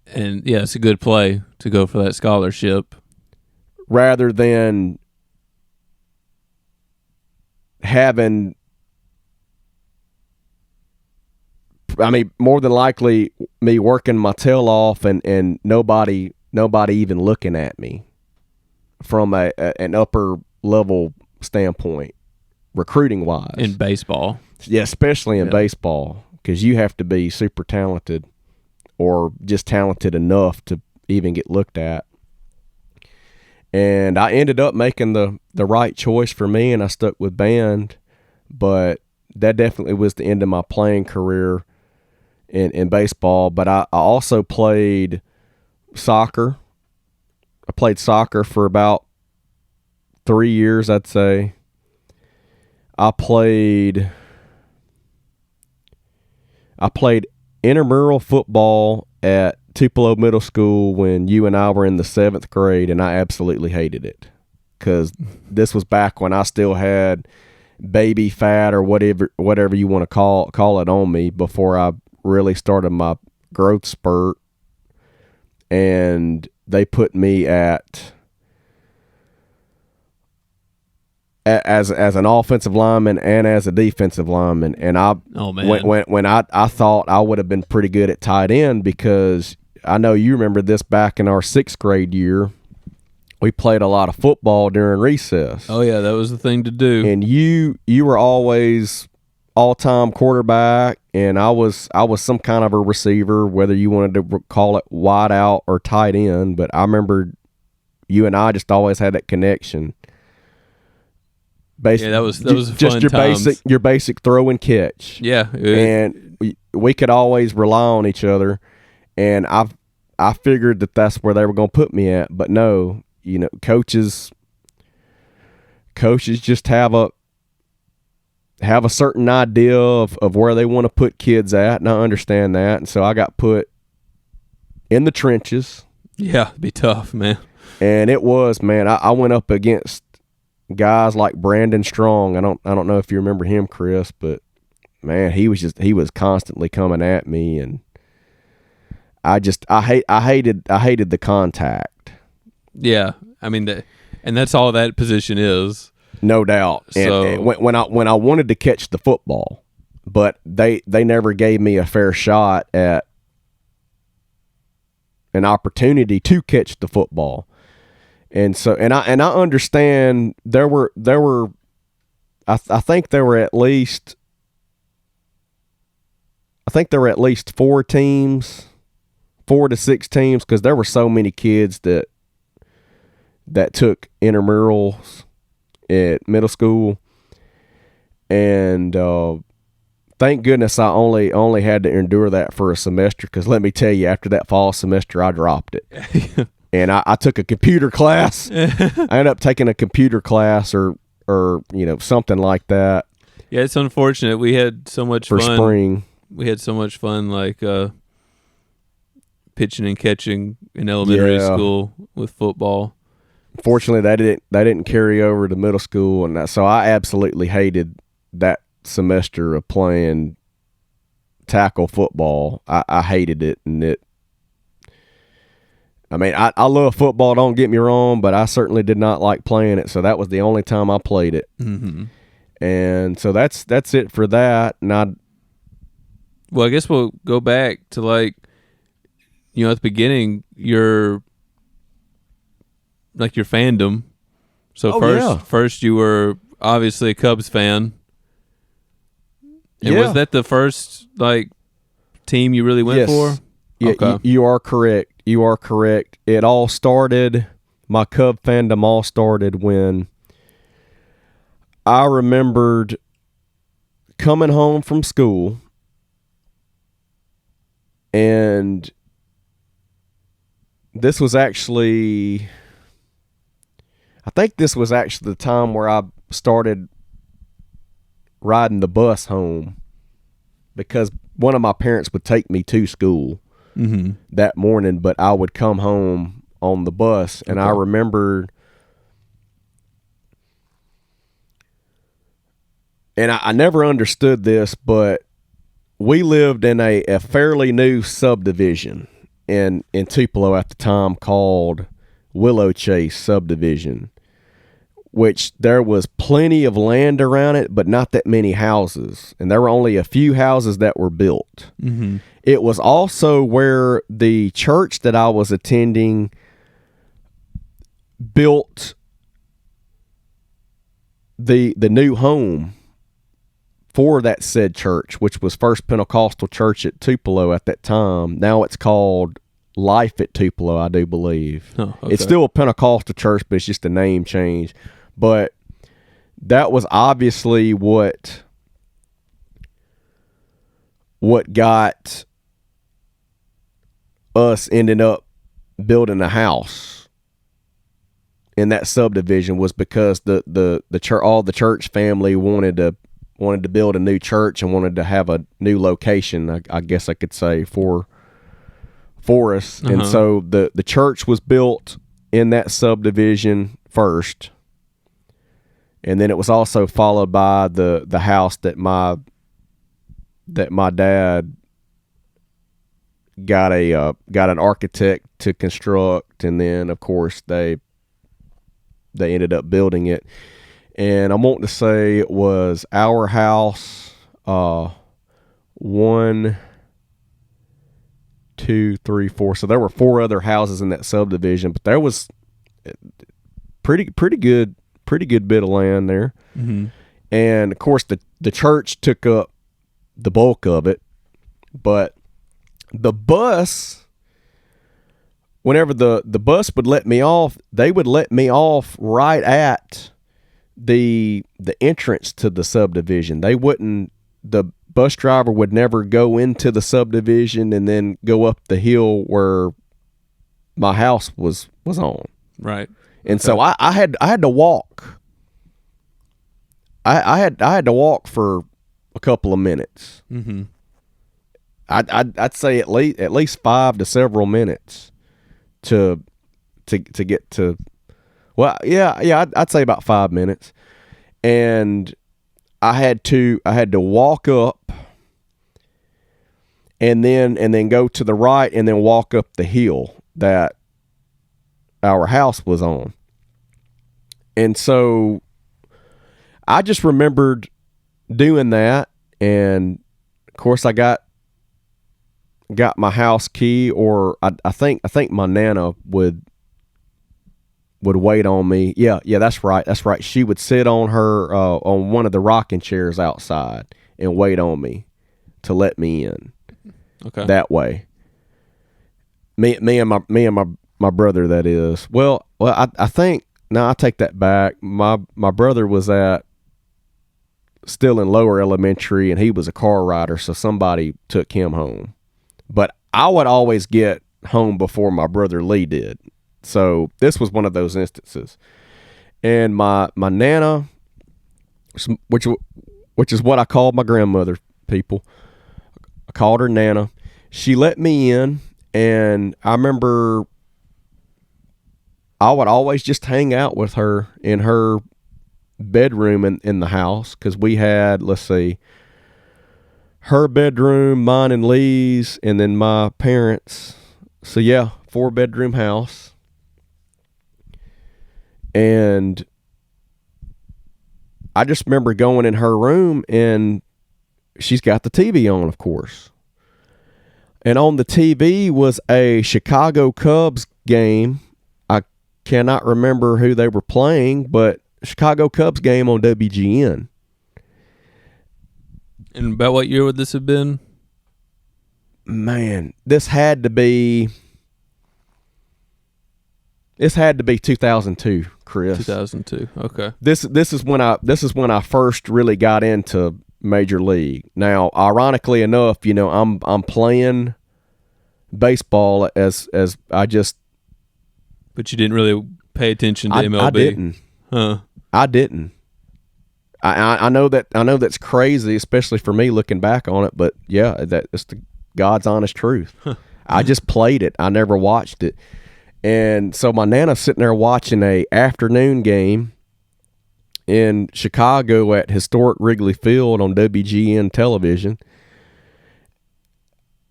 And yeah, it's a good play to go for that scholarship. Rather than having, I mean, more than likely me working my tail off and nobody even looking at me from an upper level standpoint, recruiting wise. In baseball. Yeah, especially in baseball, because you have to be super talented or just talented enough to even get looked at. And I ended up making the right choice for me, and I stuck with band, but that definitely was the end of my playing career in baseball. But I also played soccer. I played soccer for about 3 years, I'd say. I played intramural football at Tupelo Middle School when you and I were in the 7th grade, and I absolutely hated it because this was back when I still had baby fat or whatever you want to call it on me before I really started my growth spurt. And they put me as an offensive lineman and as a defensive lineman, and when I thought I would have been pretty good at tight end, because I know you remember this back in our 6th grade year, we played a lot of football during recess. Oh yeah, that was the thing to do. And you were always all-time quarterback, and I was some kind of a receiver, whether you wanted to call it wide out or tight end. But I remember you and I just always had that connection. Yeah, that was just your basic throw and catch. Yeah, and we could always rely on each other. And I figured that's where they were going to put me at, but no, coaches just have a certain idea of where they want to put kids at, and I understand that. And so I got put in the trenches. Yeah, it'd be tough, man. And it was, man. I went up against guys like Brandon Strong. I don't know if you remember him, Chris, but man, he was constantly coming at me, and I hated the contact. Yeah, I mean and that's all that position is. No doubt. So and when I wanted to catch the football, but they never gave me a fair shot at an opportunity to catch the football. And so I understand there were I think there were at least 4 teams, 4 to 6 teams, because there were so many kids that took intramurals at middle school, and thank goodness I only had to endure that for a semester, because let me tell you, after that fall semester I dropped it. And I took a computer class. I ended up taking a computer class or something like that. Yeah, it's unfortunate. We had so much fun for spring. We had so much fun, like pitching and catching in elementary school with football. Fortunately, they didn't carry over to middle school, and so I absolutely hated that semester of playing tackle football. I hated it, and I love football, don't get me wrong, but I certainly did not like playing it, so that was the only time I played it. Mm-hmm. And so that's it for that. And well, I guess we'll go back to at the beginning, your fandom. So first you were obviously a Cubs fan. And was that the first team you really went for? Yeah, okay. You are correct. It all started, my Cub fandom all started when I remembered coming home from school And this was actually, I think this was actually the time where I started riding the bus home, because one of my parents would take me to school that morning, but I would come home on the bus. And I remember, and I never understood this, but we lived in a fairly new subdivision in Tupelo at the time called Willow Chase subdivision, which there was plenty of land around it, but not that many houses. And there were only a few houses that were built. It was also where the church that I was attending built the new home for that said church, which was First Pentecostal Church at Tupelo at that time. Now it's called Life at Tupelo, I do believe. Oh, okay. It's still a Pentecostal church, but it's just a name change. But that was obviously what got us ending up building a house in that subdivision, was because the church, all the church family wanted to build a new church and wanted to have a new location, I guess I could say, for us. And so the church was built in that subdivision first, and then it was also followed by the house that my dad got an architect to construct, and then of course they ended up building it. And I want to say it was our house, 1, 2, 3, 4. So there were 4 other houses in that subdivision, but there was pretty good bit of land there. And of course the church took up the bulk of it, but the bus, whenever the bus would let me off, they would let me off right at the entrance to the subdivision. The bus driver would never go into the subdivision and then go up the hill where my house was on. Right. And so I had to walk. I had to walk for a couple of minutes. I'd say at least 5 to several minutes to get to. Well, yeah, I'd say about 5 minutes, and I had to walk up, and then go to the right, and then walk up the hill that our house was on. And so I just remembered doing that, and of course I got my house key, or I think my Nana would wait on me. Yeah, that's right. She would sit on her on one of the rocking chairs outside and wait on me to let me in. Okay. That way. Me and my brother, that is. Well, I think, no, I take that back. My brother was still in lower elementary, and he was a car rider, so somebody took him home. But I would always get home before my brother Lee did. So this was one of those instances. And my Nana, which is what I called my grandmother, people. I called her Nana. She let me in, and I remember I would always just hang out with her in her bedroom in the house, because we had, let's see, her bedroom, mine and Lee's, and then my parents. So yeah, 4-bedroom house. And I just remember going in her room, and she's got the TV on, of course. And on the TV was a Chicago Cubs game. I cannot remember who they were playing, but Chicago Cubs game on WGN. And about what year would this have been? Man, this had to be 2002, Chris. 2002. Okay. This is when I first really got into Major League. Now, ironically enough, I'm playing baseball as I just But you didn't really pay attention to MLB. I didn't. Huh. I didn't. I know that's crazy, especially for me looking back on it. But yeah, that's the God's honest truth. I just played it. I never watched it. And so my nana's sitting there watching a afternoon game in Chicago at historic Wrigley Field on WGN television.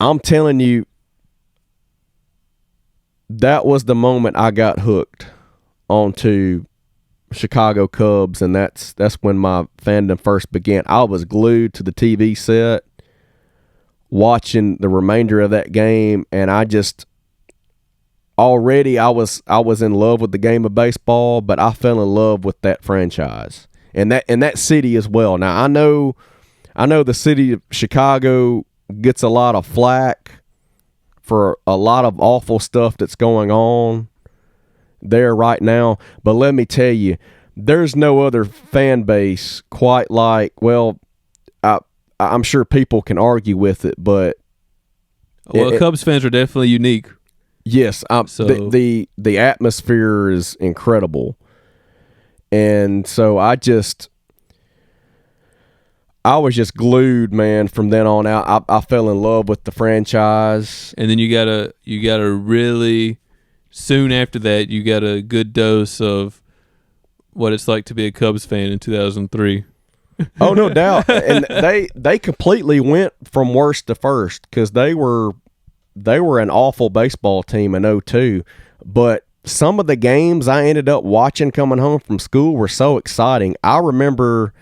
I'm telling you, that was the moment I got hooked onto Chicago Cubs, and that's when my fandom first began. I was glued to the TV set watching the remainder of that game, and I was in love with the game of baseball, but I fell in love with that franchise and that city as well. Now I know the city of Chicago gets a lot of flack for a lot of awful stuff that's going on there right now, but let me tell you, there's no other fan base quite like, well, I'm sure people can argue with it, but Cubs fans are definitely unique. Yes, So- the atmosphere is incredible, and so I was just glued, man. From then on out, I fell in love with the franchise. And then you gotta really soon after that you got a good dose of what it's like to be a Cubs fan in 2003. Oh, no doubt. And they completely went from worst to first because they were an awful baseball team in 2002. But some of the games I ended up watching coming home from school were so exciting. I remember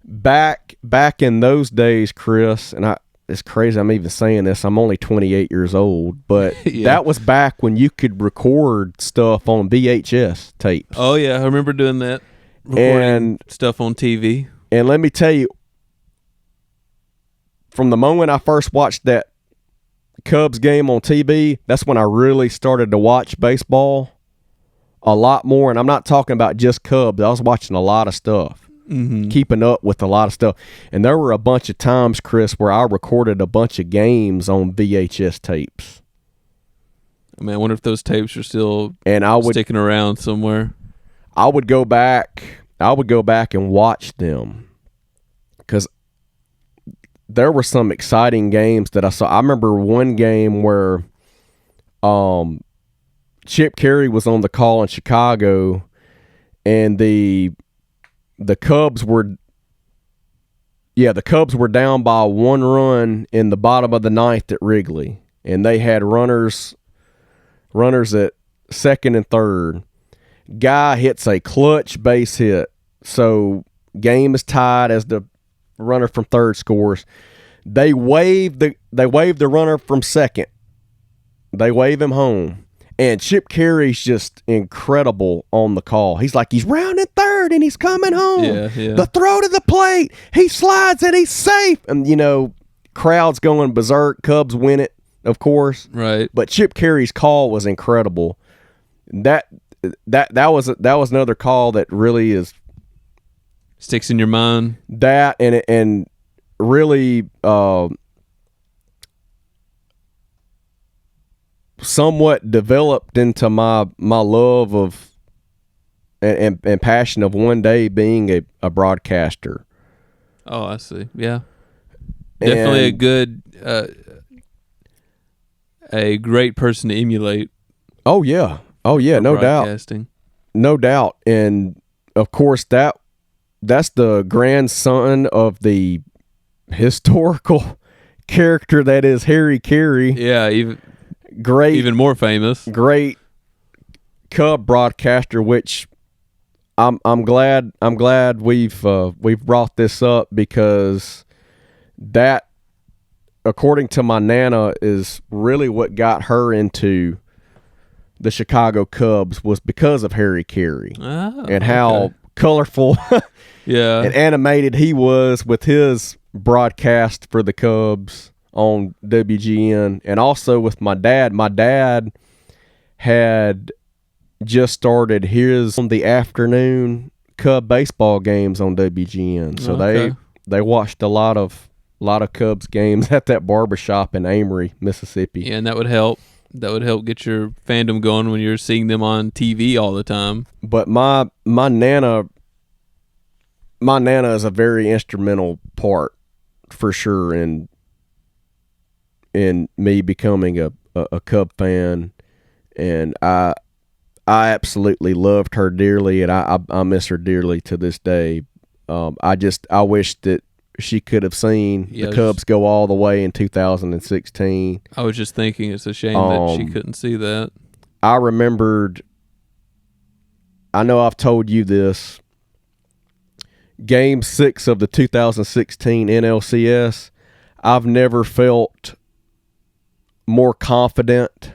back in those days, Chris, and it's crazy I'm even saying this. I'm only 28 years old, but Yeah. that was back when you could record stuff on VHS tapes. Oh yeah, I remember doing that. Recording And stuff on TV. And let me tell you, from the moment I first watched that Cubs game on TV, that's when I really started to watch baseball a lot more. And I'm not talking about just Cubs. I was watching a lot of stuff, keeping up with a lot of stuff. And there were a bunch of times, Chris, where I recorded a bunch of games on VHS tapes. I mean, I wonder if those tapes are still And I would sticking around somewhere. I would go back and watch them because there were some exciting games that I saw. I remember one game where Chip Carey was on the call in Chicago, and the Cubs were down by 1 run in the bottom of the ninth at Wrigley, and they had runners at second and third. Guy hits a clutch base hit, so game is tied as the runner from third scores. They wave the runner from second. They wave him home, and Chip Carey's just incredible on the call. He's like, he's rounding third and he's coming home. Yeah. The throw to the plate, he slides and he's safe. And crowd's going berserk. Cubs win it, of course. Right. But Chip Carey's call was incredible. That was another call that really Sticks in your mind. that and really somewhat developed into my love of and passion of one day being a broadcaster. Oh, I see. Yeah. Definitely And- a good a great person to emulate. Oh yeah, no doubt. Broadcasting. No doubt. And of course that's the grandson of the historical character that is Harry Carey. Yeah, Great even more famous. great Cub broadcaster, which I'm glad we've brought this up because that, according to my Nana, is really what got her into the Chicago Cubs was because of Harry Carey Oh, and how okay. colorful Yeah. and animated he was with his broadcast for the Cubs on WGN, and also with my dad. My dad had just started his on the afternoon Cub baseball games on WGN, so Okay. they watched a lot of A lot of Cubs games at that barbershop in Amory, Mississippi. Yeah, and that would help. That would help get your fandom going when you're seeing them on TV all the time. But my nana is a very instrumental part for sure in me becoming a Cub fan, and I absolutely loved her dearly, and I miss her dearly to this day. I wish that she could have seen the Cubs go all the way in 2016. I was just thinking it's a shame that she couldn't see that. I remembered, I know I've told you this, Game 6 of the 2016 NLCS, I've never felt more confident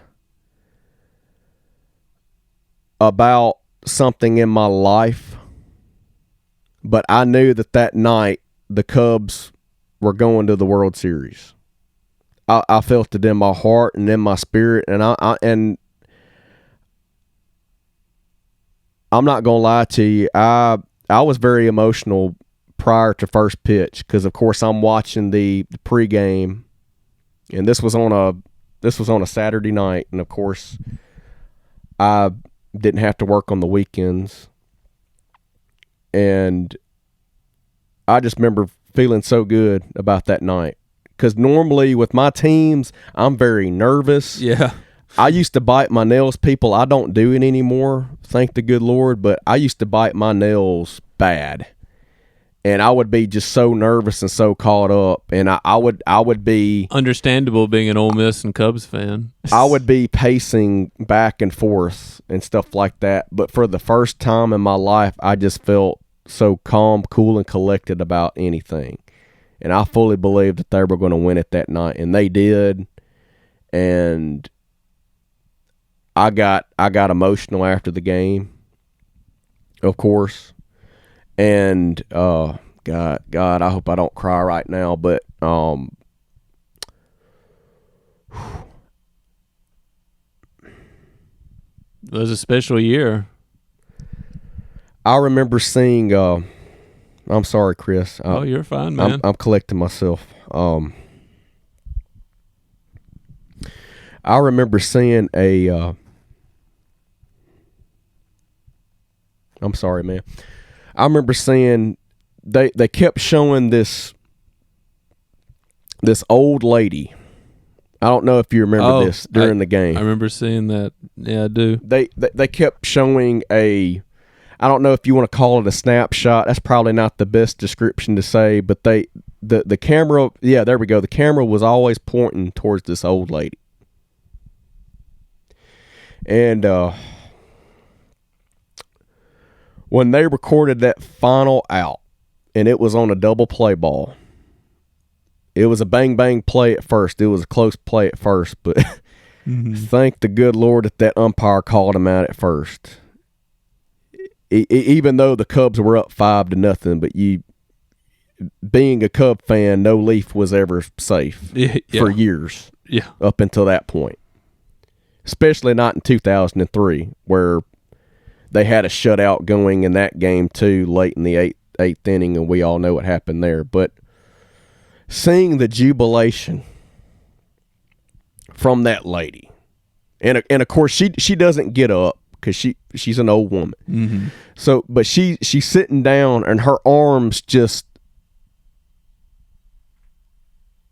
about something in my life, but I knew that night the Cubs were going to the World Series. I felt it in my heart and in my spirit, and I'm not gonna lie to you. I was very emotional prior to first pitch because, of course, I'm watching the pregame, and this was on a Saturday night, and of course, I didn't have to work on the weekends, and I just remember feeling so good about that night because normally with my teams, I'm very nervous. Yeah. I used to bite my nails, people. I don't do it anymore, thank the good Lord, but I used to bite my nails bad. And I would be just so nervous and so caught up. And I would be... Understandable being an Ole Miss and Cubs fan. I would be pacing back and forth and stuff like that. But for the first time in my life, I just felt so calm, cool, and collected about anything. And I fully believed that they were going to win it that night. And they did. And I got emotional after the game, of course. And God, I hope I don't cry right now, but it was a special year. I remember seeing I'm sorry, Chris. Oh, you're fine, man. I'm collecting myself. I remember seeing I'm sorry, man. I remember seeing they kept showing this old lady. I don't know if you remember this during the game. I remember seeing that. Yeah, I do. They kept showing I don't know if you want to call it a snapshot. That's probably not the best description to say, but the camera, yeah, there we go. The camera was always pointing towards this old lady. And when they recorded that final out, and it was on a double play ball, it was a bang-bang play at first. It was a close play at first, but thank the good Lord that umpire called him out at first. Even though the Cubs were up 5-0, but being a Cub fan, no leaf was ever safe for years up until that point. Especially not in 2003, where they had a shutout going in that game too, late in the eighth inning, and we all know what happened there. But seeing the jubilation from that lady, and of course she doesn't get up because she's an old woman. Mm-hmm. So, but she's sitting down and her arms just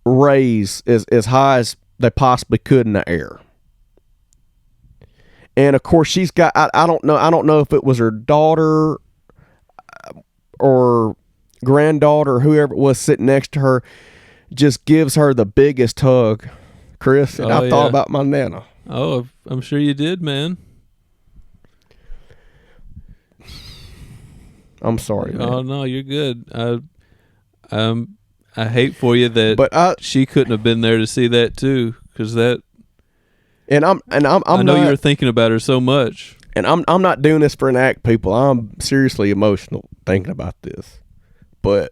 raise as high as they possibly could in the air. And of course, she's got, I don't know if it was her daughter or granddaughter or whoever it was sitting next to her, just gives her the biggest hug, Chris. And I thought about my Nana. Oh, I'm sure you did, man. I'm sorry, man. Oh, no, you're good. I hate for you that she couldn't have been there to see that too, because that. I know you were thinking about her so much. And I'm not doing this for an act, people. I'm seriously emotional thinking about this. But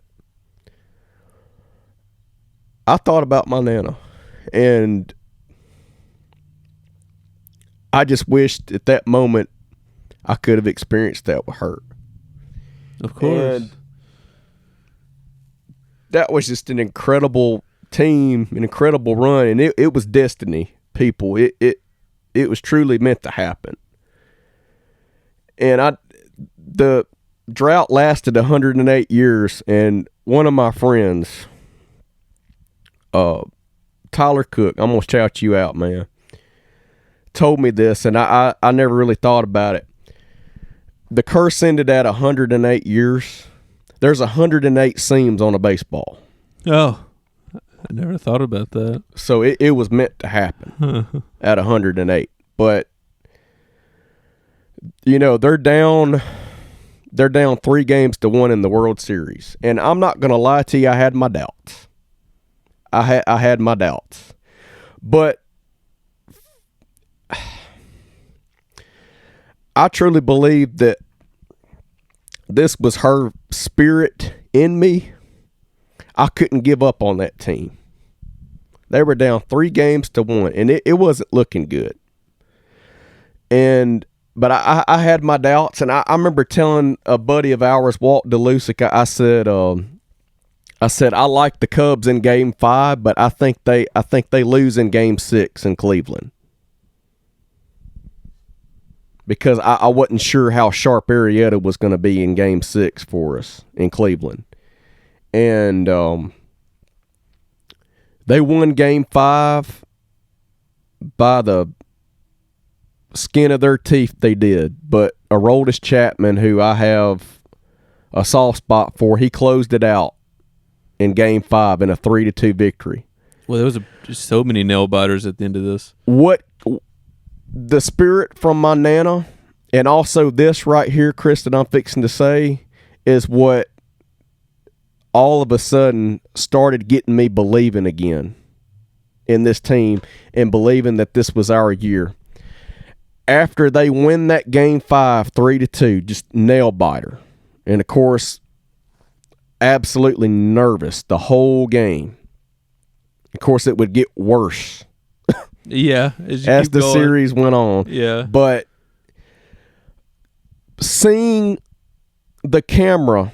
I thought about my Nana, and I just wished at that moment I could have experienced that with her. Of course. And that was just an incredible team, an incredible run, and it was destiny, people. It was truly meant to happen. And the drought lasted 108 years, and one of my friends, Tyler Cook, I'm gonna shout you out, man, told me this, and I never really thought about it. The curse ended at 108 years. There's 108 seams on a baseball. Oh, I never thought about that. So it was meant to happen at 108. But, you know, they're down 3-1 in the World Series. And I'm not going to lie to you, I had my doubts. I had my doubts. But I truly believe that this was her spirit in me. I couldn't give up on that team. They were down 3-1, and it wasn't looking good. But I had my doubts, and I remember telling a buddy of ours, Walt DeLusick, I said I like the Cubs in Game 5, but I think they lose in Game 6 in Cleveland. Because I wasn't sure how sharp Arrieta was going to be in Game 6 for us in Cleveland. And they won Game 5 by the skin of their teeth, they did. But Aroldis Chapman, who I have a soft spot for, he closed it out in Game 5 in a 3-2 victory. Well, there was just so many nail biters at the end of this. What the spirit from my Nana, and also this right here, Chris, that I'm fixing to say, is what all of a sudden started getting me believing again in this team and believing that this was our year. After they win that Game 5 3-2, just nail biter. And of course, absolutely nervous the whole game. Of course, it would get worse. Yeah, as the series went on. Yeah. But seeing the camera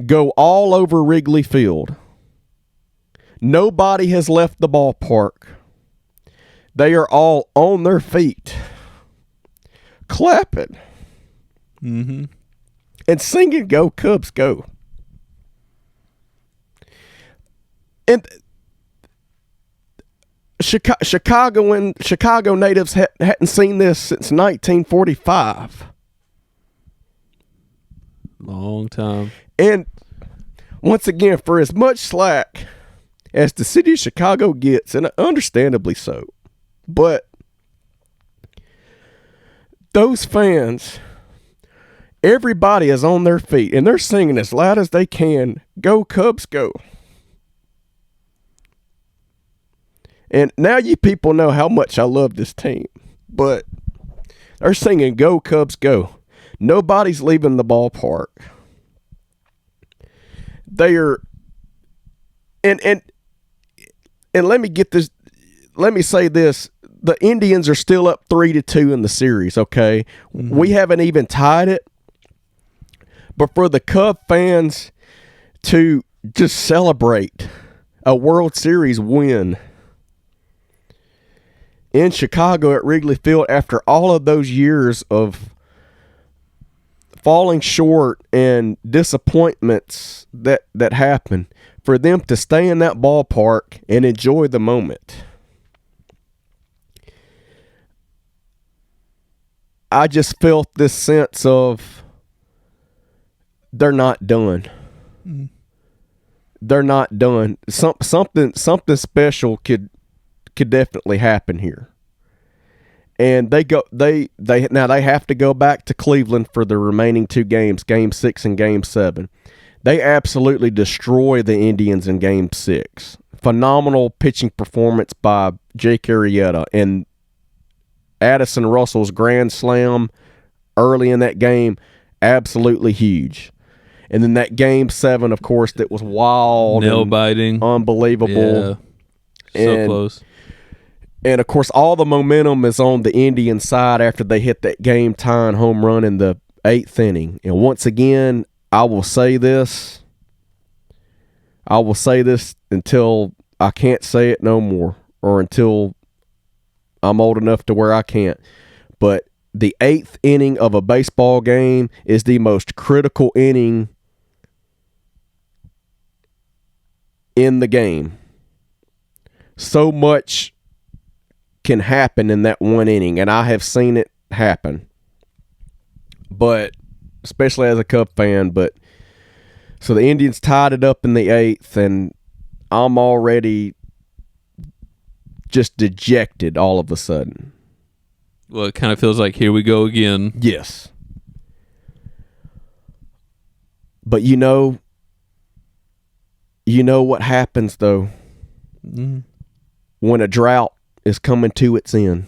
go all over Wrigley Field, nobody has left the ballpark. They are all on their feet, clapping, and singing "Go Cubs, Go." And Chicago natives hadn't seen this since 1945. Long time. And once again, for as much slack as the city of Chicago gets, and understandably so, but those fans, everybody is on their feet, and they're singing as loud as they can, "Go Cubs, Go." And now you people know how much I love this team. But they're singing "Go Cubs, Go." Nobody's leaving the ballpark. They are, and let me get this. Let me say this: the Indians are still up 3-2 in the series. Okay, we haven't even tied it. But for the Cub fans to just celebrate a World Series win in Chicago at Wrigley Field after all of those years of falling short and disappointments that happened, for them to stay in that ballpark and enjoy the moment. I just felt this sense of they're not done. They're not done. Something special could definitely happen here. And they have to go back to Cleveland for the remaining 2 games, Game 6 and Game 7. They absolutely destroy the Indians in Game 6. Phenomenal pitching performance by Jake Arrieta, and Addison Russell's grand slam early in that game, absolutely huge. And then that Game 7, of course, that was wild, nail-biting, unbelievable. Yeah, so close. And, of course, all the momentum is on the Indian side after they hit that game-tying home run in the 8th inning. And once again, I will say this. I will say this until I can't say it no more, or until I'm old enough to where I can't. But the 8th inning of a baseball game is the most critical inning in the game. So much can happen in that one inning, and I have seen it happen. But especially as a Cub fan, so the Indians tied it up in the 8th, and I'm already just dejected all of a sudden. Well, it kind of feels like here we go again. Yes. But you know what happens, though, when a drought is coming to its end.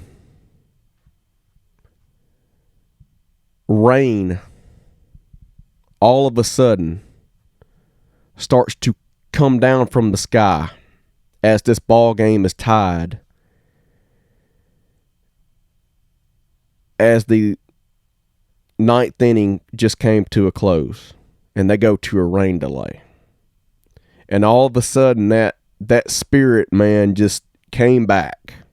Rain, all of a sudden, starts to come down from the sky as this ball game is tied. As the 9th inning just came to a close, and they go to a rain delay. And all of a sudden, that spirit, man, just came back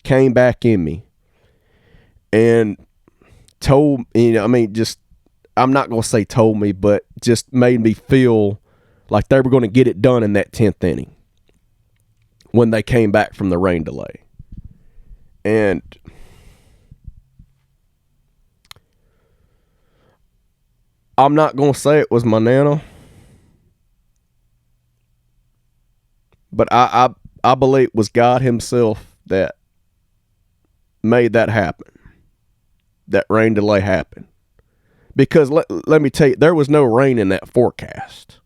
in me, and told, I'm not going to say told me, but just made me feel like they were going to get it done in that 10th inning when they came back from the rain delay. And I'm not going to say it was my nana, but I believe it was God himself that made that happen, that rain delay happen. Because let me tell you, there was no rain in that forecast.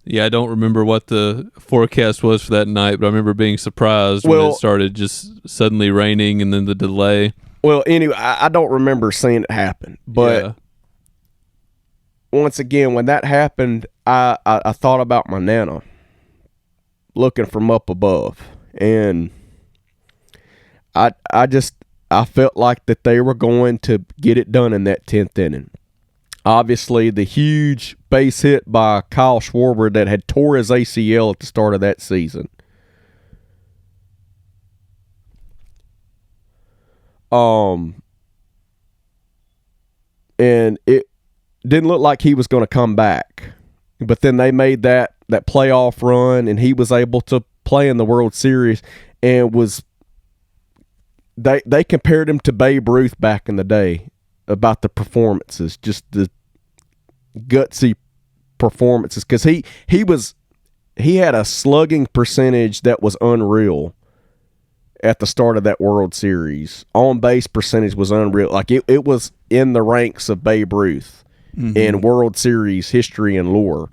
Yeah, I don't remember what the forecast was for that night, but I remember being surprised when it started just suddenly raining and then the delay. Well, anyway, I don't remember seeing it happen. But once again, when that happened, I thought about my nana looking from up above. And I felt like that they were going to get it done in that 10th inning. Obviously, the huge base hit by Kyle Schwarber that had tore his ACL at the start of that season. And it didn't look like he was going to come back. But then they made that playoff run, and he was able to play in the World Series, and they compared him to Babe Ruth back in the day about the performances, just the gutsy performances, because he had a slugging percentage that was unreal at the start of that World Series. On base percentage was unreal. Like it was in the ranks of Babe Ruth in World Series history and lore.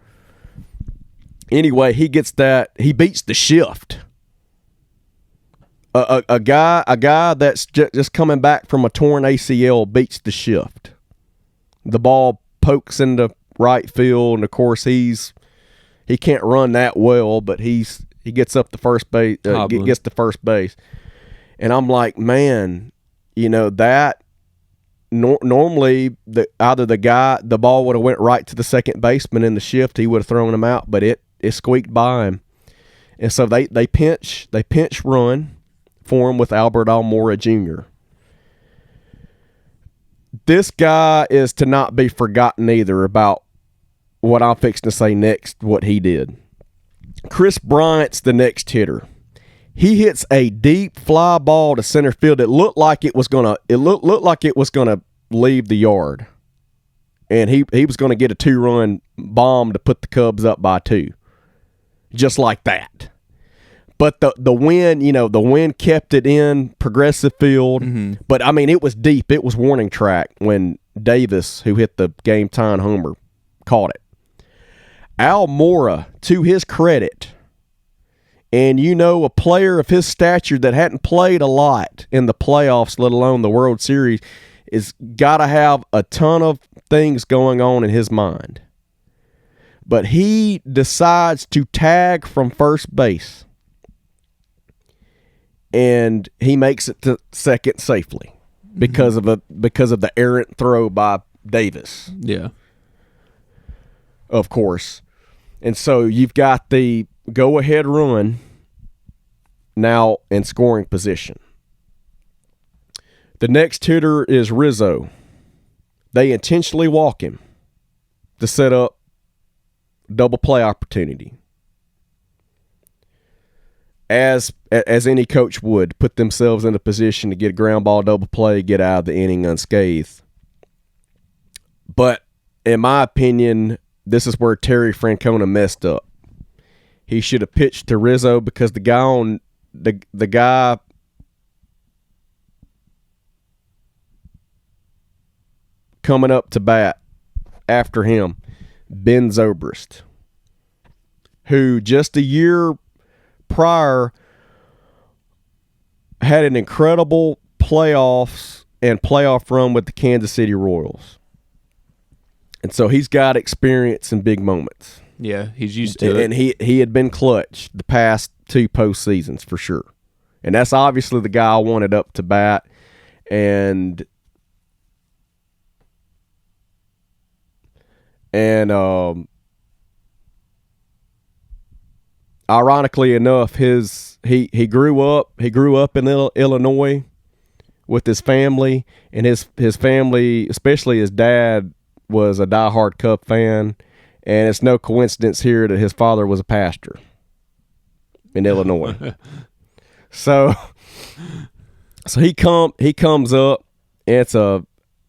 Anyway, he beats the shift. A guy that's just coming back from a torn ACL beats the shift. The ball pokes into right field, and of course he can't run that well, but he gets up to first base, gets to first base, and I'm like, man, that normally either the ball would have went right to the second baseman in the shift, he would have thrown him out, but it squeaked by him, and so they pinch run for him with Albert Almora Jr. This guy is to not be forgotten either about what I'm fixing to say next, what he did. Chris Bryant's the next hitter. He hits a deep fly ball to center field. It looked like it was gonna leave the yard, and he was gonna get a 2-run bomb to put the Cubs up by 2, just like that. But the wind kept it in Progressive Field. But, it was deep. It was warning track when Davis, who hit the game-tying homer, caught it. Almora, to his credit, and a player of his stature that hadn't played a lot in the playoffs, let alone the World Series, is got to have a ton of things going on in his mind. But he decides to tag from first base, and he makes it to second safely because of the errant throw by Davis. Yeah. of course. And so you've got the go-ahead run now in scoring position. The next hitter is Rizzo. They intentionally walk him to set up double play opportunity. As any coach would, put themselves in a position to get a ground ball double play, get out of the inning unscathed. But in my opinion, this is where Terry Francona messed up. He should have pitched to Rizzo because the guy coming up to bat after him, Ben Zobrist, who just a year prior had an incredible playoff run with the Kansas City Royals. And so he's got experience in big moments. Yeah, he's used to it. And he had been clutch the past 2 postseasons for sure. And that's obviously the guy I wanted up to bat. And ironically enough, he grew up in Illinois with his family, and his family, especially his dad, was a diehard Cub fan, and it's no coincidence here that his father was a pastor in Illinois. So he comes up, and I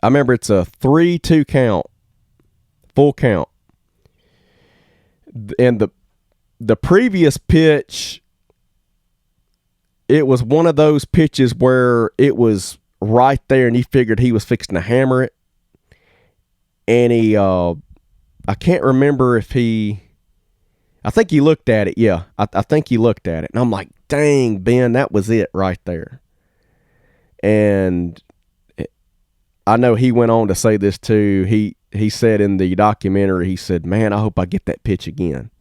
remember it's a 3-2 count, full count, and the previous pitch, it was one of those pitches where it was right there, and he figured he was fixing to hammer it. And he, I can't remember if I think he looked at it. Yeah, I think he looked at it. And I'm like, dang, Ben, that was it right there. And I know he went on to say this too. He said in the documentary, he said, man, I hope I get that pitch again.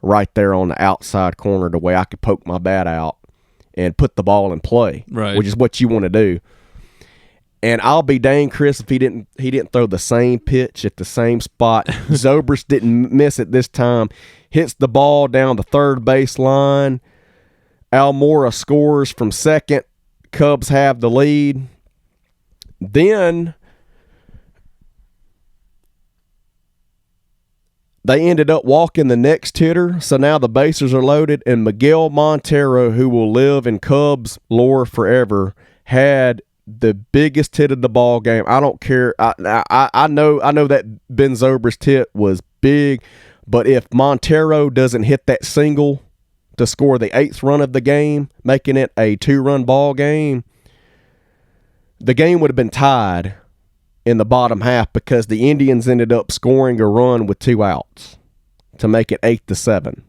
Right there on the outside corner, the way I could poke my bat out and put the ball in play, right, which is what you want to do. And I'll be dang, Chris, if he didn't throw the same pitch at the same spot. Zobrist didn't miss it this time. Hits the ball down the third base line. Almora scores from second. Cubs have the lead. Then they ended up walking the next hitter, so now the bases are loaded, and Miguel Montero, who will live in Cubs lore forever, had the biggest hit of the ball game. I don't care. I know that Ben Zobrist hit was big, but if Montero doesn't hit that single to score the 8th run of the game, making it a 2-run ball game, the game would have been tied in the bottom half because the Indians ended up scoring a run with 2 outs to make it 8-7.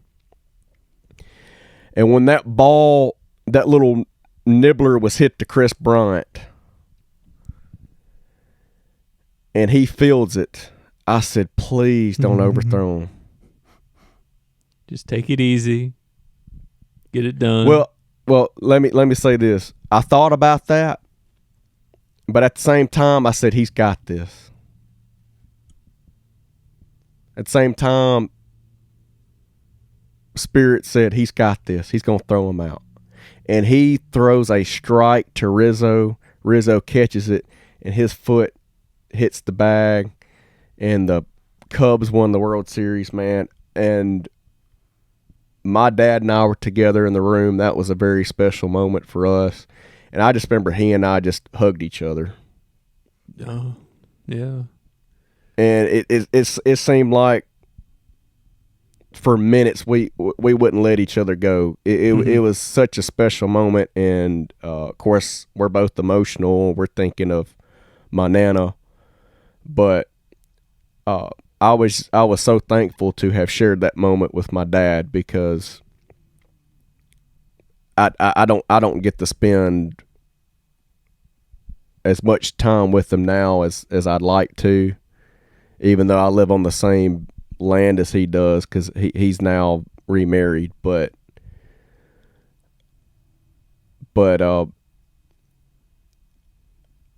And when that little nibbler was hit to Chris Bryant and he fields it, I said, please don't overthrow him. Just take it easy. Get it done. Well, let me say this. I thought about that, but at the same time, I said, he's got this. At the same time, Spirit said, he's got this. He's going to throw him out. And he throws a strike to Rizzo. Rizzo catches it, and his foot hits the bag. And the Cubs won the World Series, man. And my dad and I were together in the room. That was a very special moment for us. And I just remember he and I just hugged each other. Oh, yeah. And it seemed like for minutes we wouldn't let each other go. It was such a special moment, and of course we're both emotional. We're thinking of my nana, but I was so thankful to have shared that moment with my dad because I don't get to spend as much time with him now as I'd like to, even though I live on the same land as he does because he's now remarried. But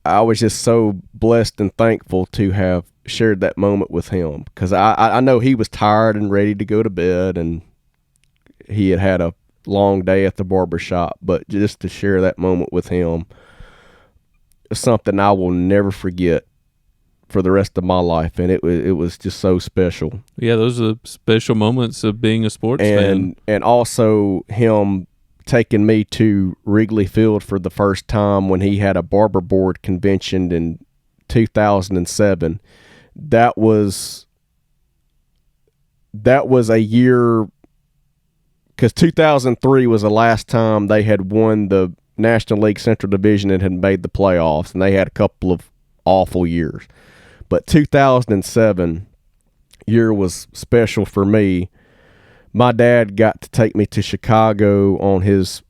I was just so blessed and thankful to have shared that moment with him, because I know he was tired and ready to go to bed, and he had a long day at the barber shop, but just to share that moment with him is something I will never forget for the rest of my life, and it was just so special. Yeah, those are special moments of being a sports fan. And also him taking me to Wrigley Field for the first time when he had a barber board convention in 2007. That was a year, because 2003 was the last time they had won the National League Central Division and had made the playoffs, and they had a couple of awful years. But 2007 year was special for me. My dad got to take me to Chicago on his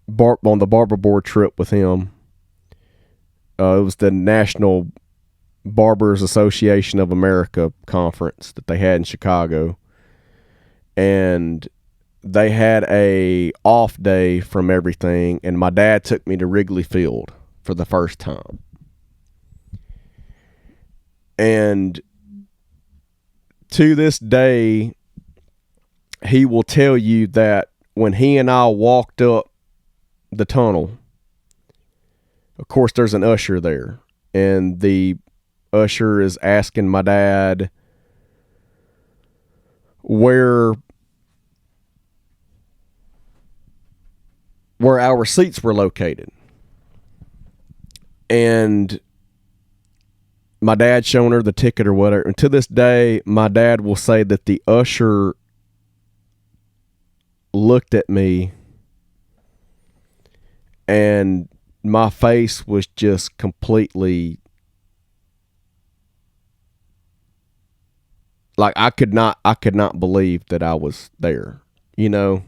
on the barber board trip with him. It was the National Barbers Association of America conference that they had in Chicago, and they had a off day from everything, and my dad took me to Wrigley Field for the first time. And to this day, he will tell you that when he and I walked up the tunnel, of course there's an usher there, and the usher is asking my dad where our seats were located. And my dad showing her the ticket or whatever. And to this day, my dad will say that the usher looked at me and my face was just completely, like, I could not believe that I was there. You know,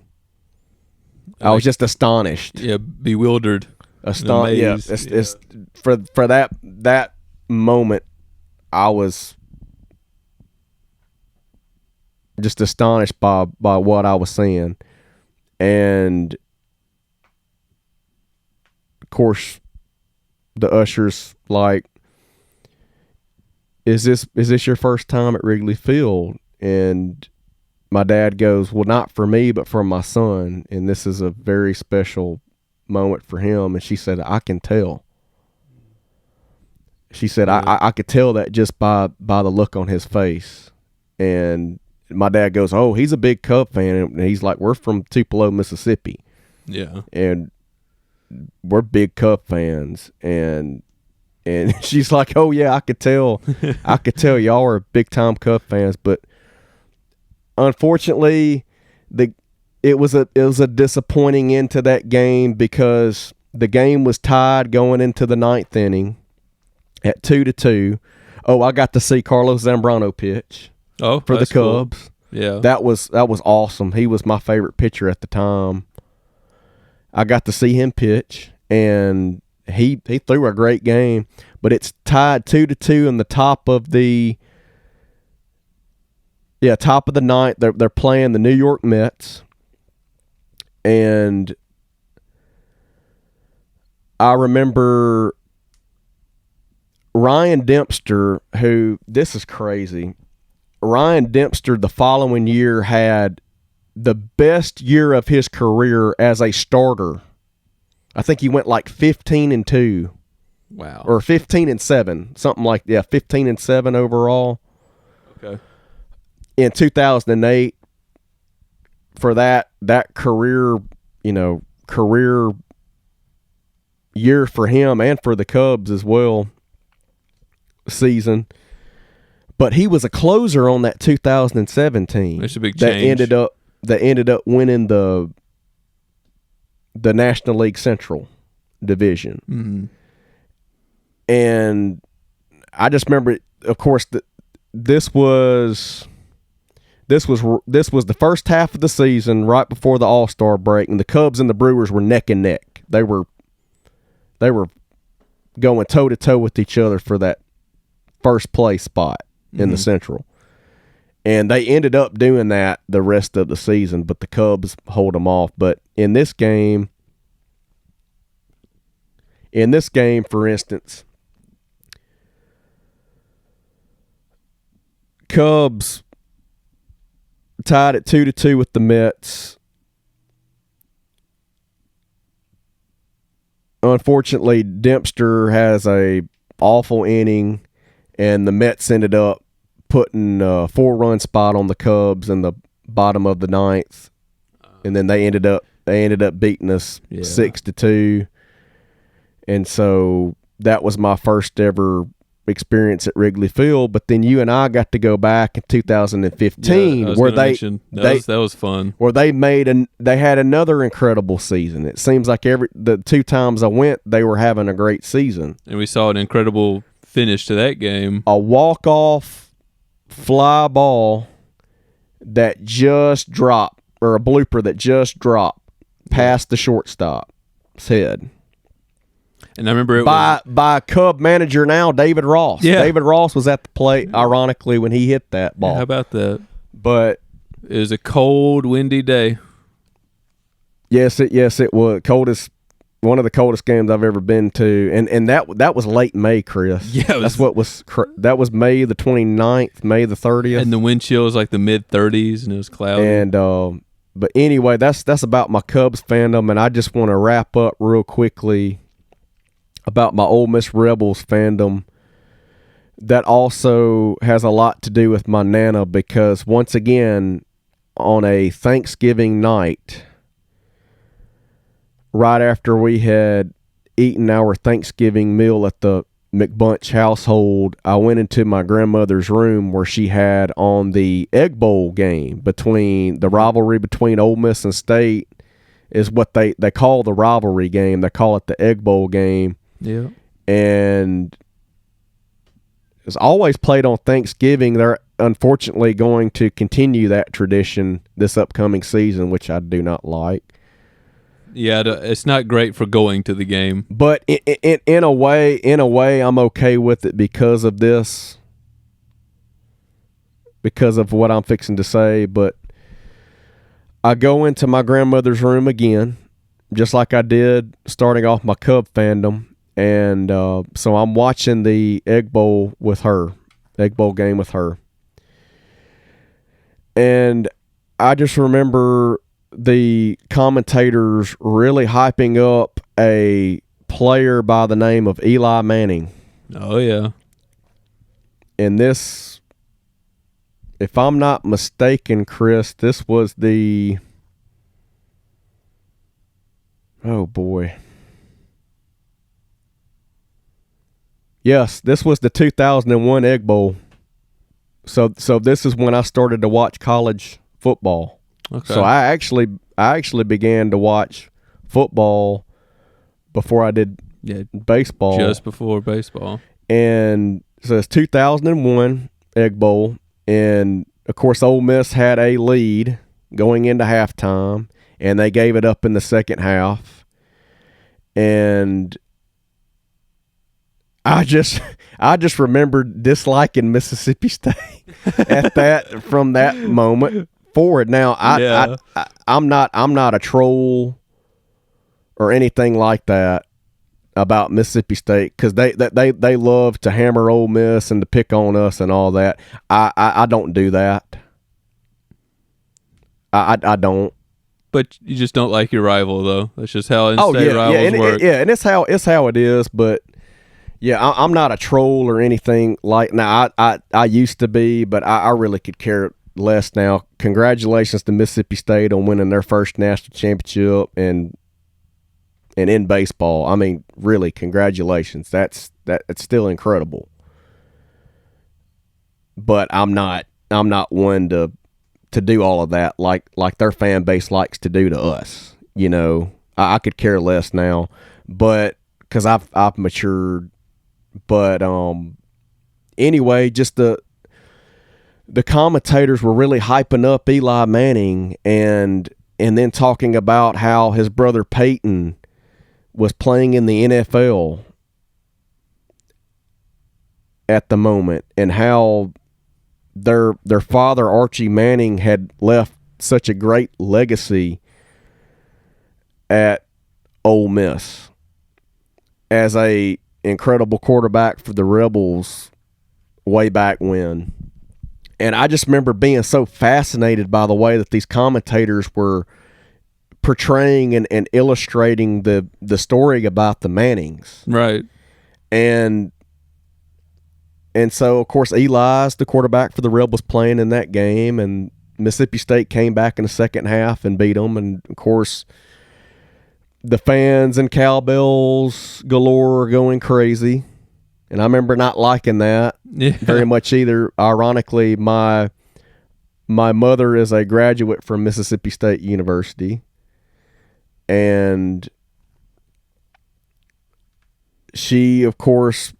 I was just astonished. Yeah, bewildered. Yeah, it's for that moment, I was just astonished by what I was seeing. And of course the usher's like, is this your first time at Wrigley Field? And my dad goes, well, not for me, but for my son, and this is a very special moment for him. And she said, I can tell. She said, I could tell that just by the look on his face. And my dad goes, oh, he's a big Cub fan. And he's like, we're from Tupelo, Mississippi. Yeah. And we're big Cub fans. And she's like, oh, yeah, I could tell. I could tell y'all are big-time Cub fans. But unfortunately, it was a disappointing end to that game, because the game was tied going into the ninth inning at 2-2. Oh, I got to see Carlos Zambrano pitch for the Cubs. Cool. Yeah. That was awesome. He was my favorite pitcher at the time. I got to see him pitch, and he threw a great game. But it's tied 2-2 in the top of the ninth. They're playing the New York Mets. And I remember Ryan Dempster, who, this is crazy. Ryan Dempster the following year had the best year of his career as a starter. I think he went like 15-2. Wow. Or 15-7, something like 15-7 overall. Okay. In 2008, for that career year for him and for the Cubs as well, season. But he was a closer on that 2017. That's a big change. That ended up winning the National League Central Division. Mm-hmm. And I just remember, of course, this was the first half of the season, right before the All-Star break, and the Cubs and the Brewers were neck and neck. They were going toe-to-toe with each other for that first place spot in the Central. And they ended up doing that the rest of the season, but the Cubs hold them off. But in this game, for instance, Cubs tied at 2-2 with the Mets. Unfortunately, Dempster has a awful inning, and the Mets ended up putting a 4-run spot on the Cubs in the bottom of the ninth, and then they ended up beating us 6-2, and so that was my first ever experience at Wrigley Field. But then you and I got to go back in 2015, where that was fun. Where they had another incredible season. It seems like the 2 times I went, they were having a great season. And we saw an incredible finish to that game. A walk-off fly ball that just dropped, or a blooper that just dropped past the shortstop's head. And I remember by Cub manager now, David Ross. Yeah. David Ross was at the plate, ironically, when he hit that ball. How about that? But it was a cold, windy day. Yes, it was one of the coldest games I've ever been to, and that was late May, Chris. Yeah, that was May the 29th, May the 30th, and the wind chill was like the mid-30s, and it was cloudy. And but anyway, that's about my Cubs fandom, and I just want to wrap up real quickly about my Ole Miss Rebels fandom. That also has a lot to do with my Nana, because once again, on a Thanksgiving night, right after we had eaten our Thanksgiving meal at the McBunch household, I went into my grandmother's room where she had on the Egg Bowl game, the rivalry between Ole Miss and State is what they call the rivalry game. They call it the Egg Bowl game. Yeah. And it's always played on Thanksgiving. They're unfortunately going to continue that tradition this upcoming season, which I do not like. Yeah, it's not great for going to the game. But in a way, I'm okay with it because of this, because of what I'm fixing to say. But I go into my grandmother's room again, just like I did starting off my Cub fandom. And so I'm watching the Egg Bowl game with her. And I just remember the commentators really hyping up a player by the name of Eli Manning. Oh, yeah. And this, if I'm not mistaken, Chris, this was oh boy. Yes, this was the 2001 Egg Bowl. So this is when I started to watch college football. Okay. So I actually began to watch football before I did baseball. Just before baseball. And so it's 2001 Egg Bowl, and of course Ole Miss had a lead going into halftime, and they gave it up in the second half. And I just remembered disliking Mississippi State from that moment forward. Now I'm not a troll or anything like that about Mississippi State, because they love to hammer Ole Miss and to pick on us and all that. I don't do that. I don't. But you just don't like your rival, though. That's just how in-state rivals work. And it's how it is. But yeah, I'm not a troll or anything like. Now I used to be, but I really could care less now. Congratulations to Mississippi State on winning their first national championship and in baseball. I mean, really, congratulations. It's still incredible. But I'm not one to do all of that like their fan base likes to do to us. You know, I could care less now, but because I've matured. But anyway, just the commentators were really hyping up Eli Manning and then talking about how his brother Peyton was playing in the NFL at the moment, and how their father Archie Manning had left such a great legacy at Ole Miss as a incredible quarterback for the Rebels way back when. And I just remember being so fascinated by the way that these commentators were portraying and illustrating the story about the Mannings. Right. And so, of course, Eli's the quarterback for the Rebels playing in that game, and Mississippi State came back in the second half and beat them. And, of course, the fans and cowbells galore are going crazy. And I remember not liking that very much either. Ironically, my mother is a graduate from Mississippi State University, and she, of course,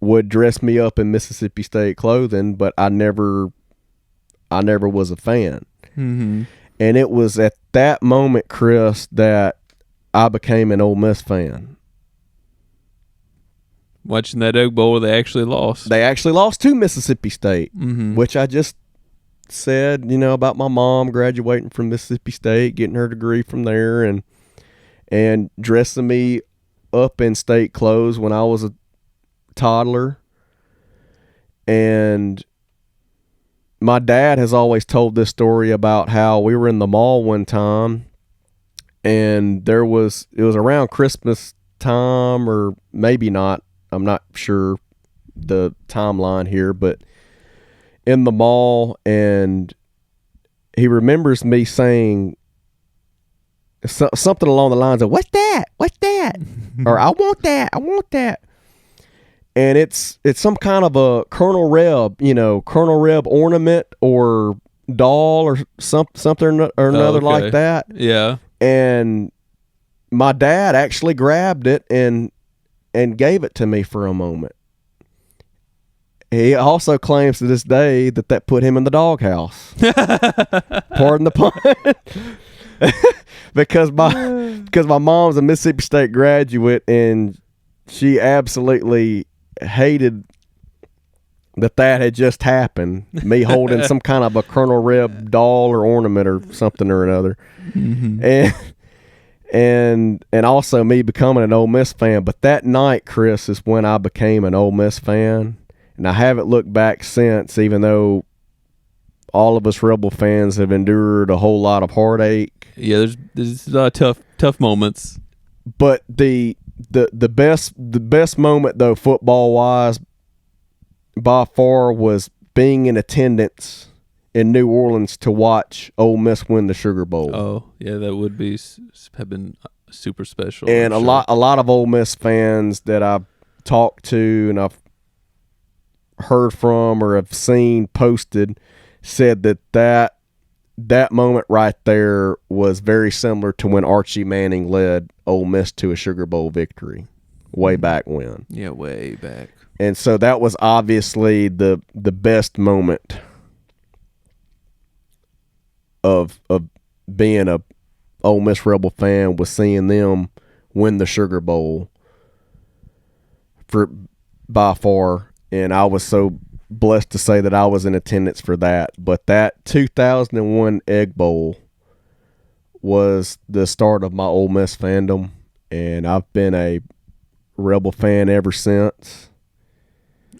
would dress me up in Mississippi State clothing, but I never was a fan. Mm-hmm. And it was at that moment, Chris, that I became an Ole Miss fan. Watching that Egg Bowl, they actually lost. They actually lost to Mississippi State, Mm-hmm. which I just said, about my mom graduating from Mississippi State, getting her degree from there, and dressing me up in state clothes when I was a toddler. And my dad has always told this story about how we were in the mall one time, and it was around Christmas time, or maybe not. I'm not sure the timeline here, but in the mall, and he remembers me saying something along the lines of, "What's that? What's that?" or "I want that. I want that." And it's some kind of a Colonel Reb ornament or doll or something or another like that. Yeah. And my dad actually grabbed it and gave it to me for a moment. He also claims to this day that put him in the doghouse. Pardon the pun. because my mom's a Mississippi State graduate, and she absolutely hated that had just happened. Me holding some kind of a Colonel Reb doll or ornament or something or another. Mm-hmm. And also me becoming an Ole Miss fan. But that night, Chris, is when I became an Ole Miss fan. And I haven't looked back since, even though all of us Rebel fans have endured a whole lot of heartache. Yeah, there's tough moments. But the best moment, though, football wise, by far, was being in attendance in New Orleans to watch Ole Miss win the Sugar Bowl. Oh, yeah, that would have been super special. And a lot of Ole Miss fans that I've talked to and I've heard from or have seen posted said that moment right there was very similar to when Archie Manning led Ole Miss to a Sugar Bowl victory way back when. Yeah, way back. And so that was obviously the best moment of being a Ole Miss Rebel fan, was seeing them win the Sugar Bowl by far. And I was so blessed to say that I was in attendance for that. But that 2001 Egg Bowl was the start of my Ole Miss fandom, and I've been a Rebel fan ever since.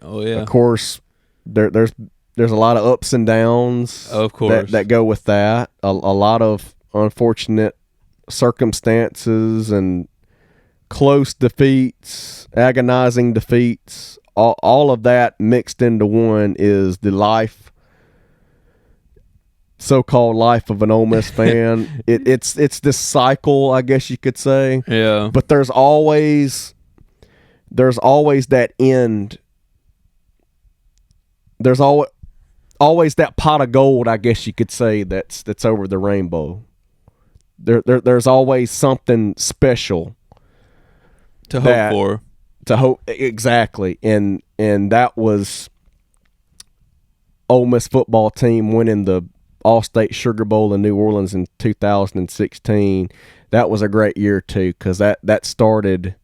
Oh yeah. Of course, there's a lot of ups and downs. Of course, that go with that. A lot of unfortunate circumstances and close defeats, agonizing defeats. All of that mixed into one is the so-called life of an Ole Miss fan. It's this cycle, I guess you could say. Yeah. But there's always that end. There's always that pot of gold, I guess you could say, that's over the rainbow. There's always something special to hope for. To hope, exactly, and that was Ole Miss football team winning the All-State Sugar Bowl in New Orleans in 2016. That was a great year too, because that started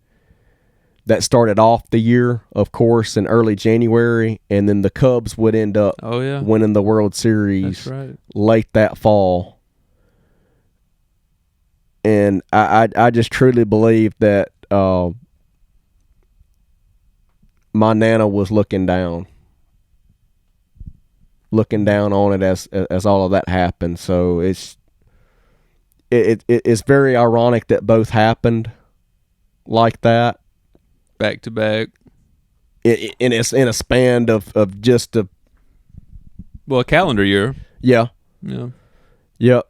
off the year, of course, in early January, and then the Cubs would end up winning the World Series late that fall. And I just truly believe that my Nana was looking down. looking down on it as all of that happened. So it's very ironic that both happened like that, back to back. In a span of just a calendar year. Yeah. Yep.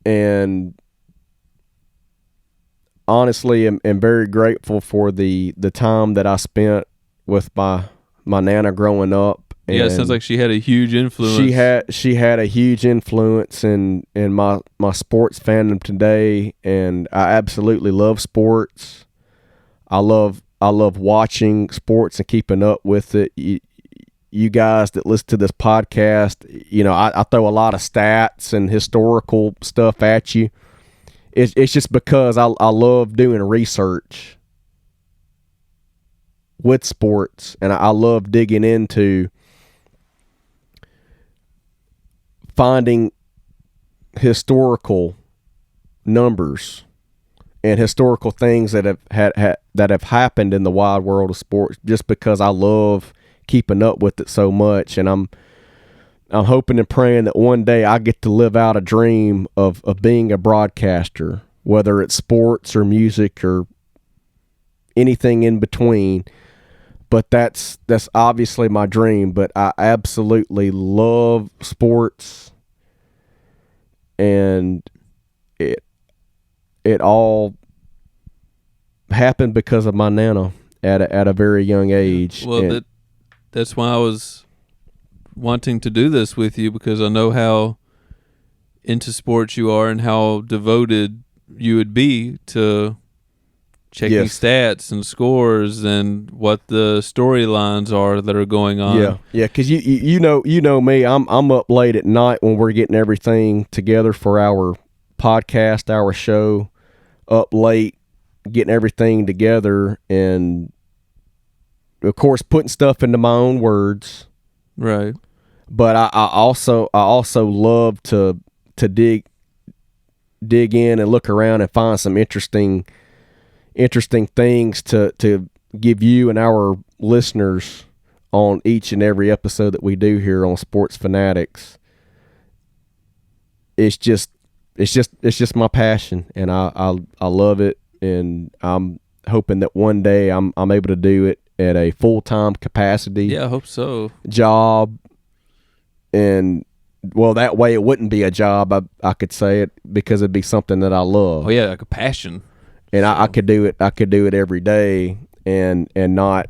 And honestly, am very grateful for the time that I spent with my Nana growing up. And it sounds like she had a huge influence. She had a huge influence in my sports fandom today, and I absolutely love sports. I love watching sports and keeping up with it. You guys that listen to this podcast, I throw a lot of stats and historical stuff at you. It's just because I love doing research with sports, and I love digging into finding historical numbers and historical things that have happened in the wide world of sports, just because I love keeping up with it so much. And I'm hoping and praying that one day I get to live out a dream of being a broadcaster, whether it's sports or music or anything in between. But that's obviously my dream. But I absolutely love sports, and it all happened because of my Nana at a very young age. Well, that's why I was wanting to do this with you, because I know how into sports you are and how devoted you would be to checking stats and scores and what the storylines are that are going on. Yeah, because you know me, I'm up late at night when we're getting everything together for our podcast, our show, up late getting everything together, and of course putting stuff into my own words. Right. But I also love to dig in and look around and find some interesting things to give you and our listeners on each and every episode that we do here on Sports Fanatics. It's just my passion, and I love it, and I'm hoping that one day I'm able to do it at a full-time capacity. Yeah, I hope so. Job. And well, that way it wouldn't be a job, I could say it, because it'd be something that I love. Oh yeah, like a passion. And so. I could do it every day and not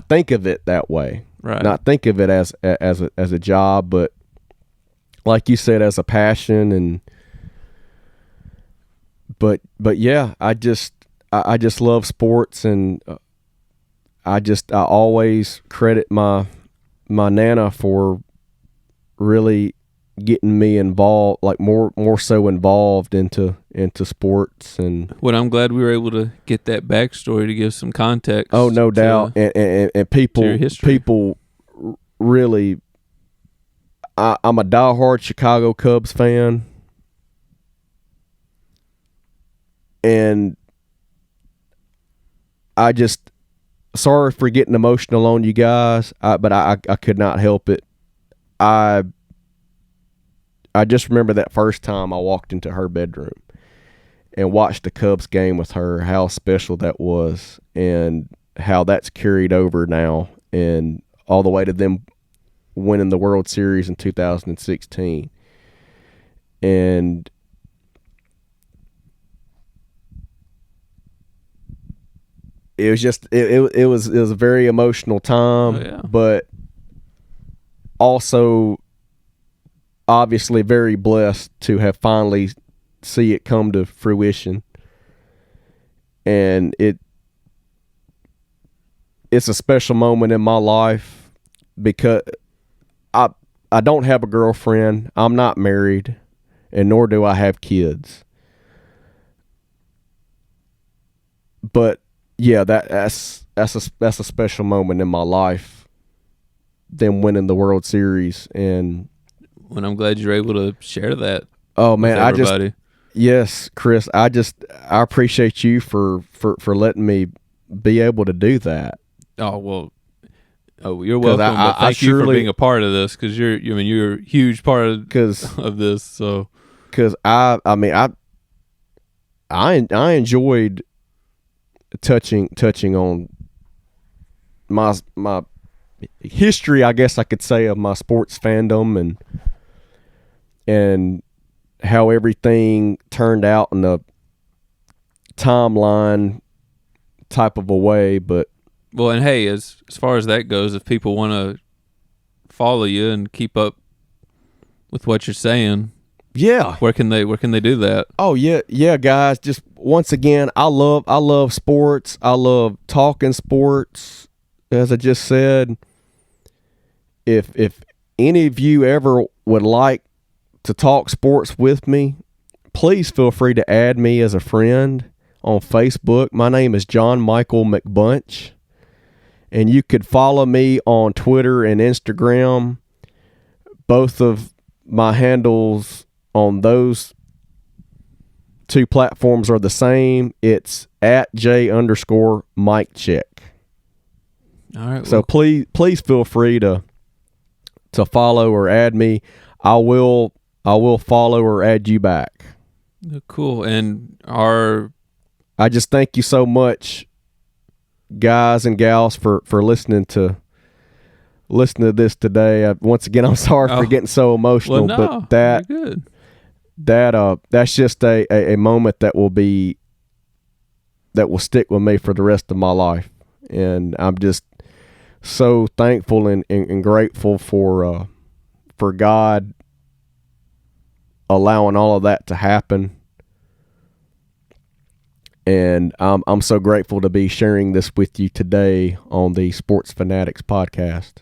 think of it that way. Right. Not think of it as a job, but like you said, as a passion. And but yeah, I just love sports, and I always credit my Nana for really getting me involved, like more so involved into sports. And well, I'm glad we were able to get that backstory to give some context. Oh, no doubt. And people really, I'm a diehard Chicago Cubs fan, and I just, sorry for getting emotional on you guys, but I could not help it. I just remember that first time I walked into her bedroom and watched the Cubs game with her, how special that was, and how that's carried over now, and all the way to them winning the World Series in 2016. And it was just it was a very emotional time. Oh, yeah. But also obviously very blessed to have finally see it come to fruition. And it's a special moment in my life, because I don't have a girlfriend, I'm not married, and nor do I have kids. But yeah, that's a special moment in my life, them winning the World Series. And when I'm glad you're able to share that. Oh man, with everybody. Yes, Chris, I appreciate you for letting me be able to do that. Oh, well, Oh, you're welcome. But thank you for being a part of this, because you're a huge part of this. So, because I enjoyed touching on my history, I guess I could say, of my sports fandom and how everything turned out in a timeline type of a way. But well, and hey, as far as that goes, if people want to follow you and keep up with what you're saying, yeah, where can they do that? Oh yeah, guys. Just once again, I love sports. I love talking sports. As I just said, if any of you ever would like to talk sports with me, please feel free to add me as a friend on Facebook. My name is John Michael McBunch, and you could follow me on Twitter and Instagram. Both of my handles on those two platforms are the same. It's at @J_Mike_Check. All right. So please feel free to follow or add me. I will follow or add you back. Cool. And I just thank you so much, guys and gals, for listening to this today. Once again, I'm sorry for getting so emotional, well, no, but you're good. That's just a moment that will stick with me for the rest of my life. And I'm just so thankful and grateful for God allowing all of that to happen. And I'm so grateful to be sharing this with you today on the Sports Fanatics podcast.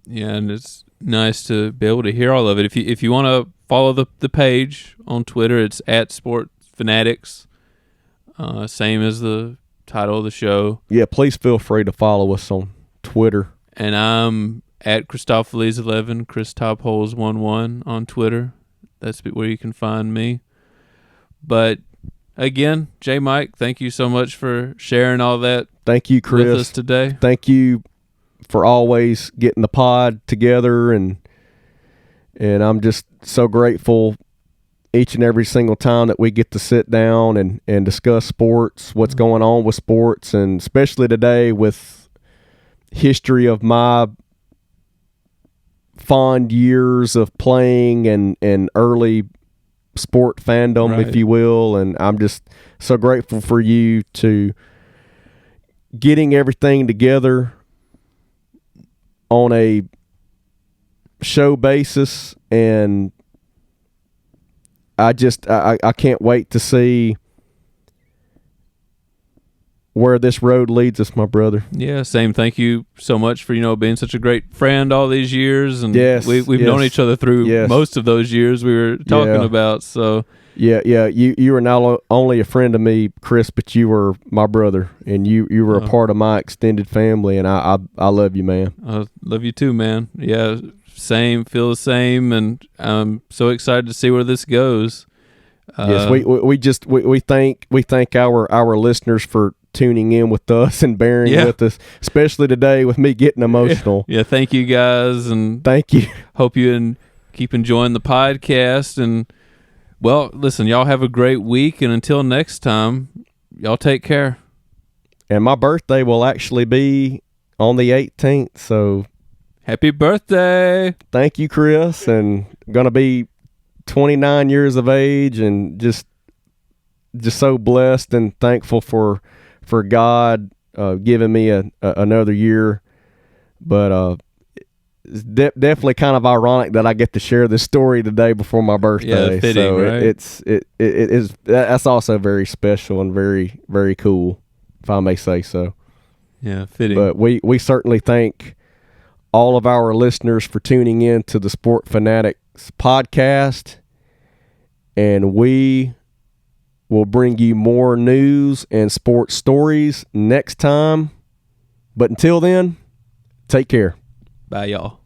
Yeah, and it's nice to be able to hear all of it. If you want to follow the page on Twitter, it's @SportsFanatics, same as the title of the show. Yeah, please feel free to follow us on Twitter. And I'm @Christopheles11, ChrisTopholes11 on Twitter. That's where you can find me. But again, J. Mike, thank you so much for sharing all that. Thank you, Chris, with us today. Thank you for always getting the pod together, and I'm just so grateful each and every single time that we get to sit down and discuss sports, what's going on with sports, and especially today with history of my fond years of playing and early sport fandom, right, if you will. And I'm just so grateful for you to getting everything together on a show basis, and I can't wait to see where this road leads us, my brother. Yeah, same. Thank you so much for being such a great friend all these years, and yes, we've known each other through most of those years we were talking about. So yeah, you are not only a friend to me, Chris, but you were my brother, and you were a part of my extended family, and I love you, man. I love you too, man. Yeah, same. Feel the same, and I'm so excited to see where this goes. Yes, we thank our listeners for tuning in with us and bearing with us, especially today with me getting emotional. Yeah, thank you guys, and thank you. Hope you keep enjoying the podcast. And well, listen, y'all have a great week, and until next time, y'all take care. And my birthday will actually be on the 18th, so happy birthday. Thank you, Chris, and gonna be 29 years of age, and just so blessed and thankful for God giving me another year. But it's definitely kind of ironic that I get to share this story the day before my birthday. Yeah, fitting, so right? it is that's also very special and very, very cool, if I may say so. Yeah, fitting. But we certainly thank all of our listeners for tuning in to the Sport Fanatics podcast, and we will bring you more news and sports stories next time. But until then, take care. Bye, y'all.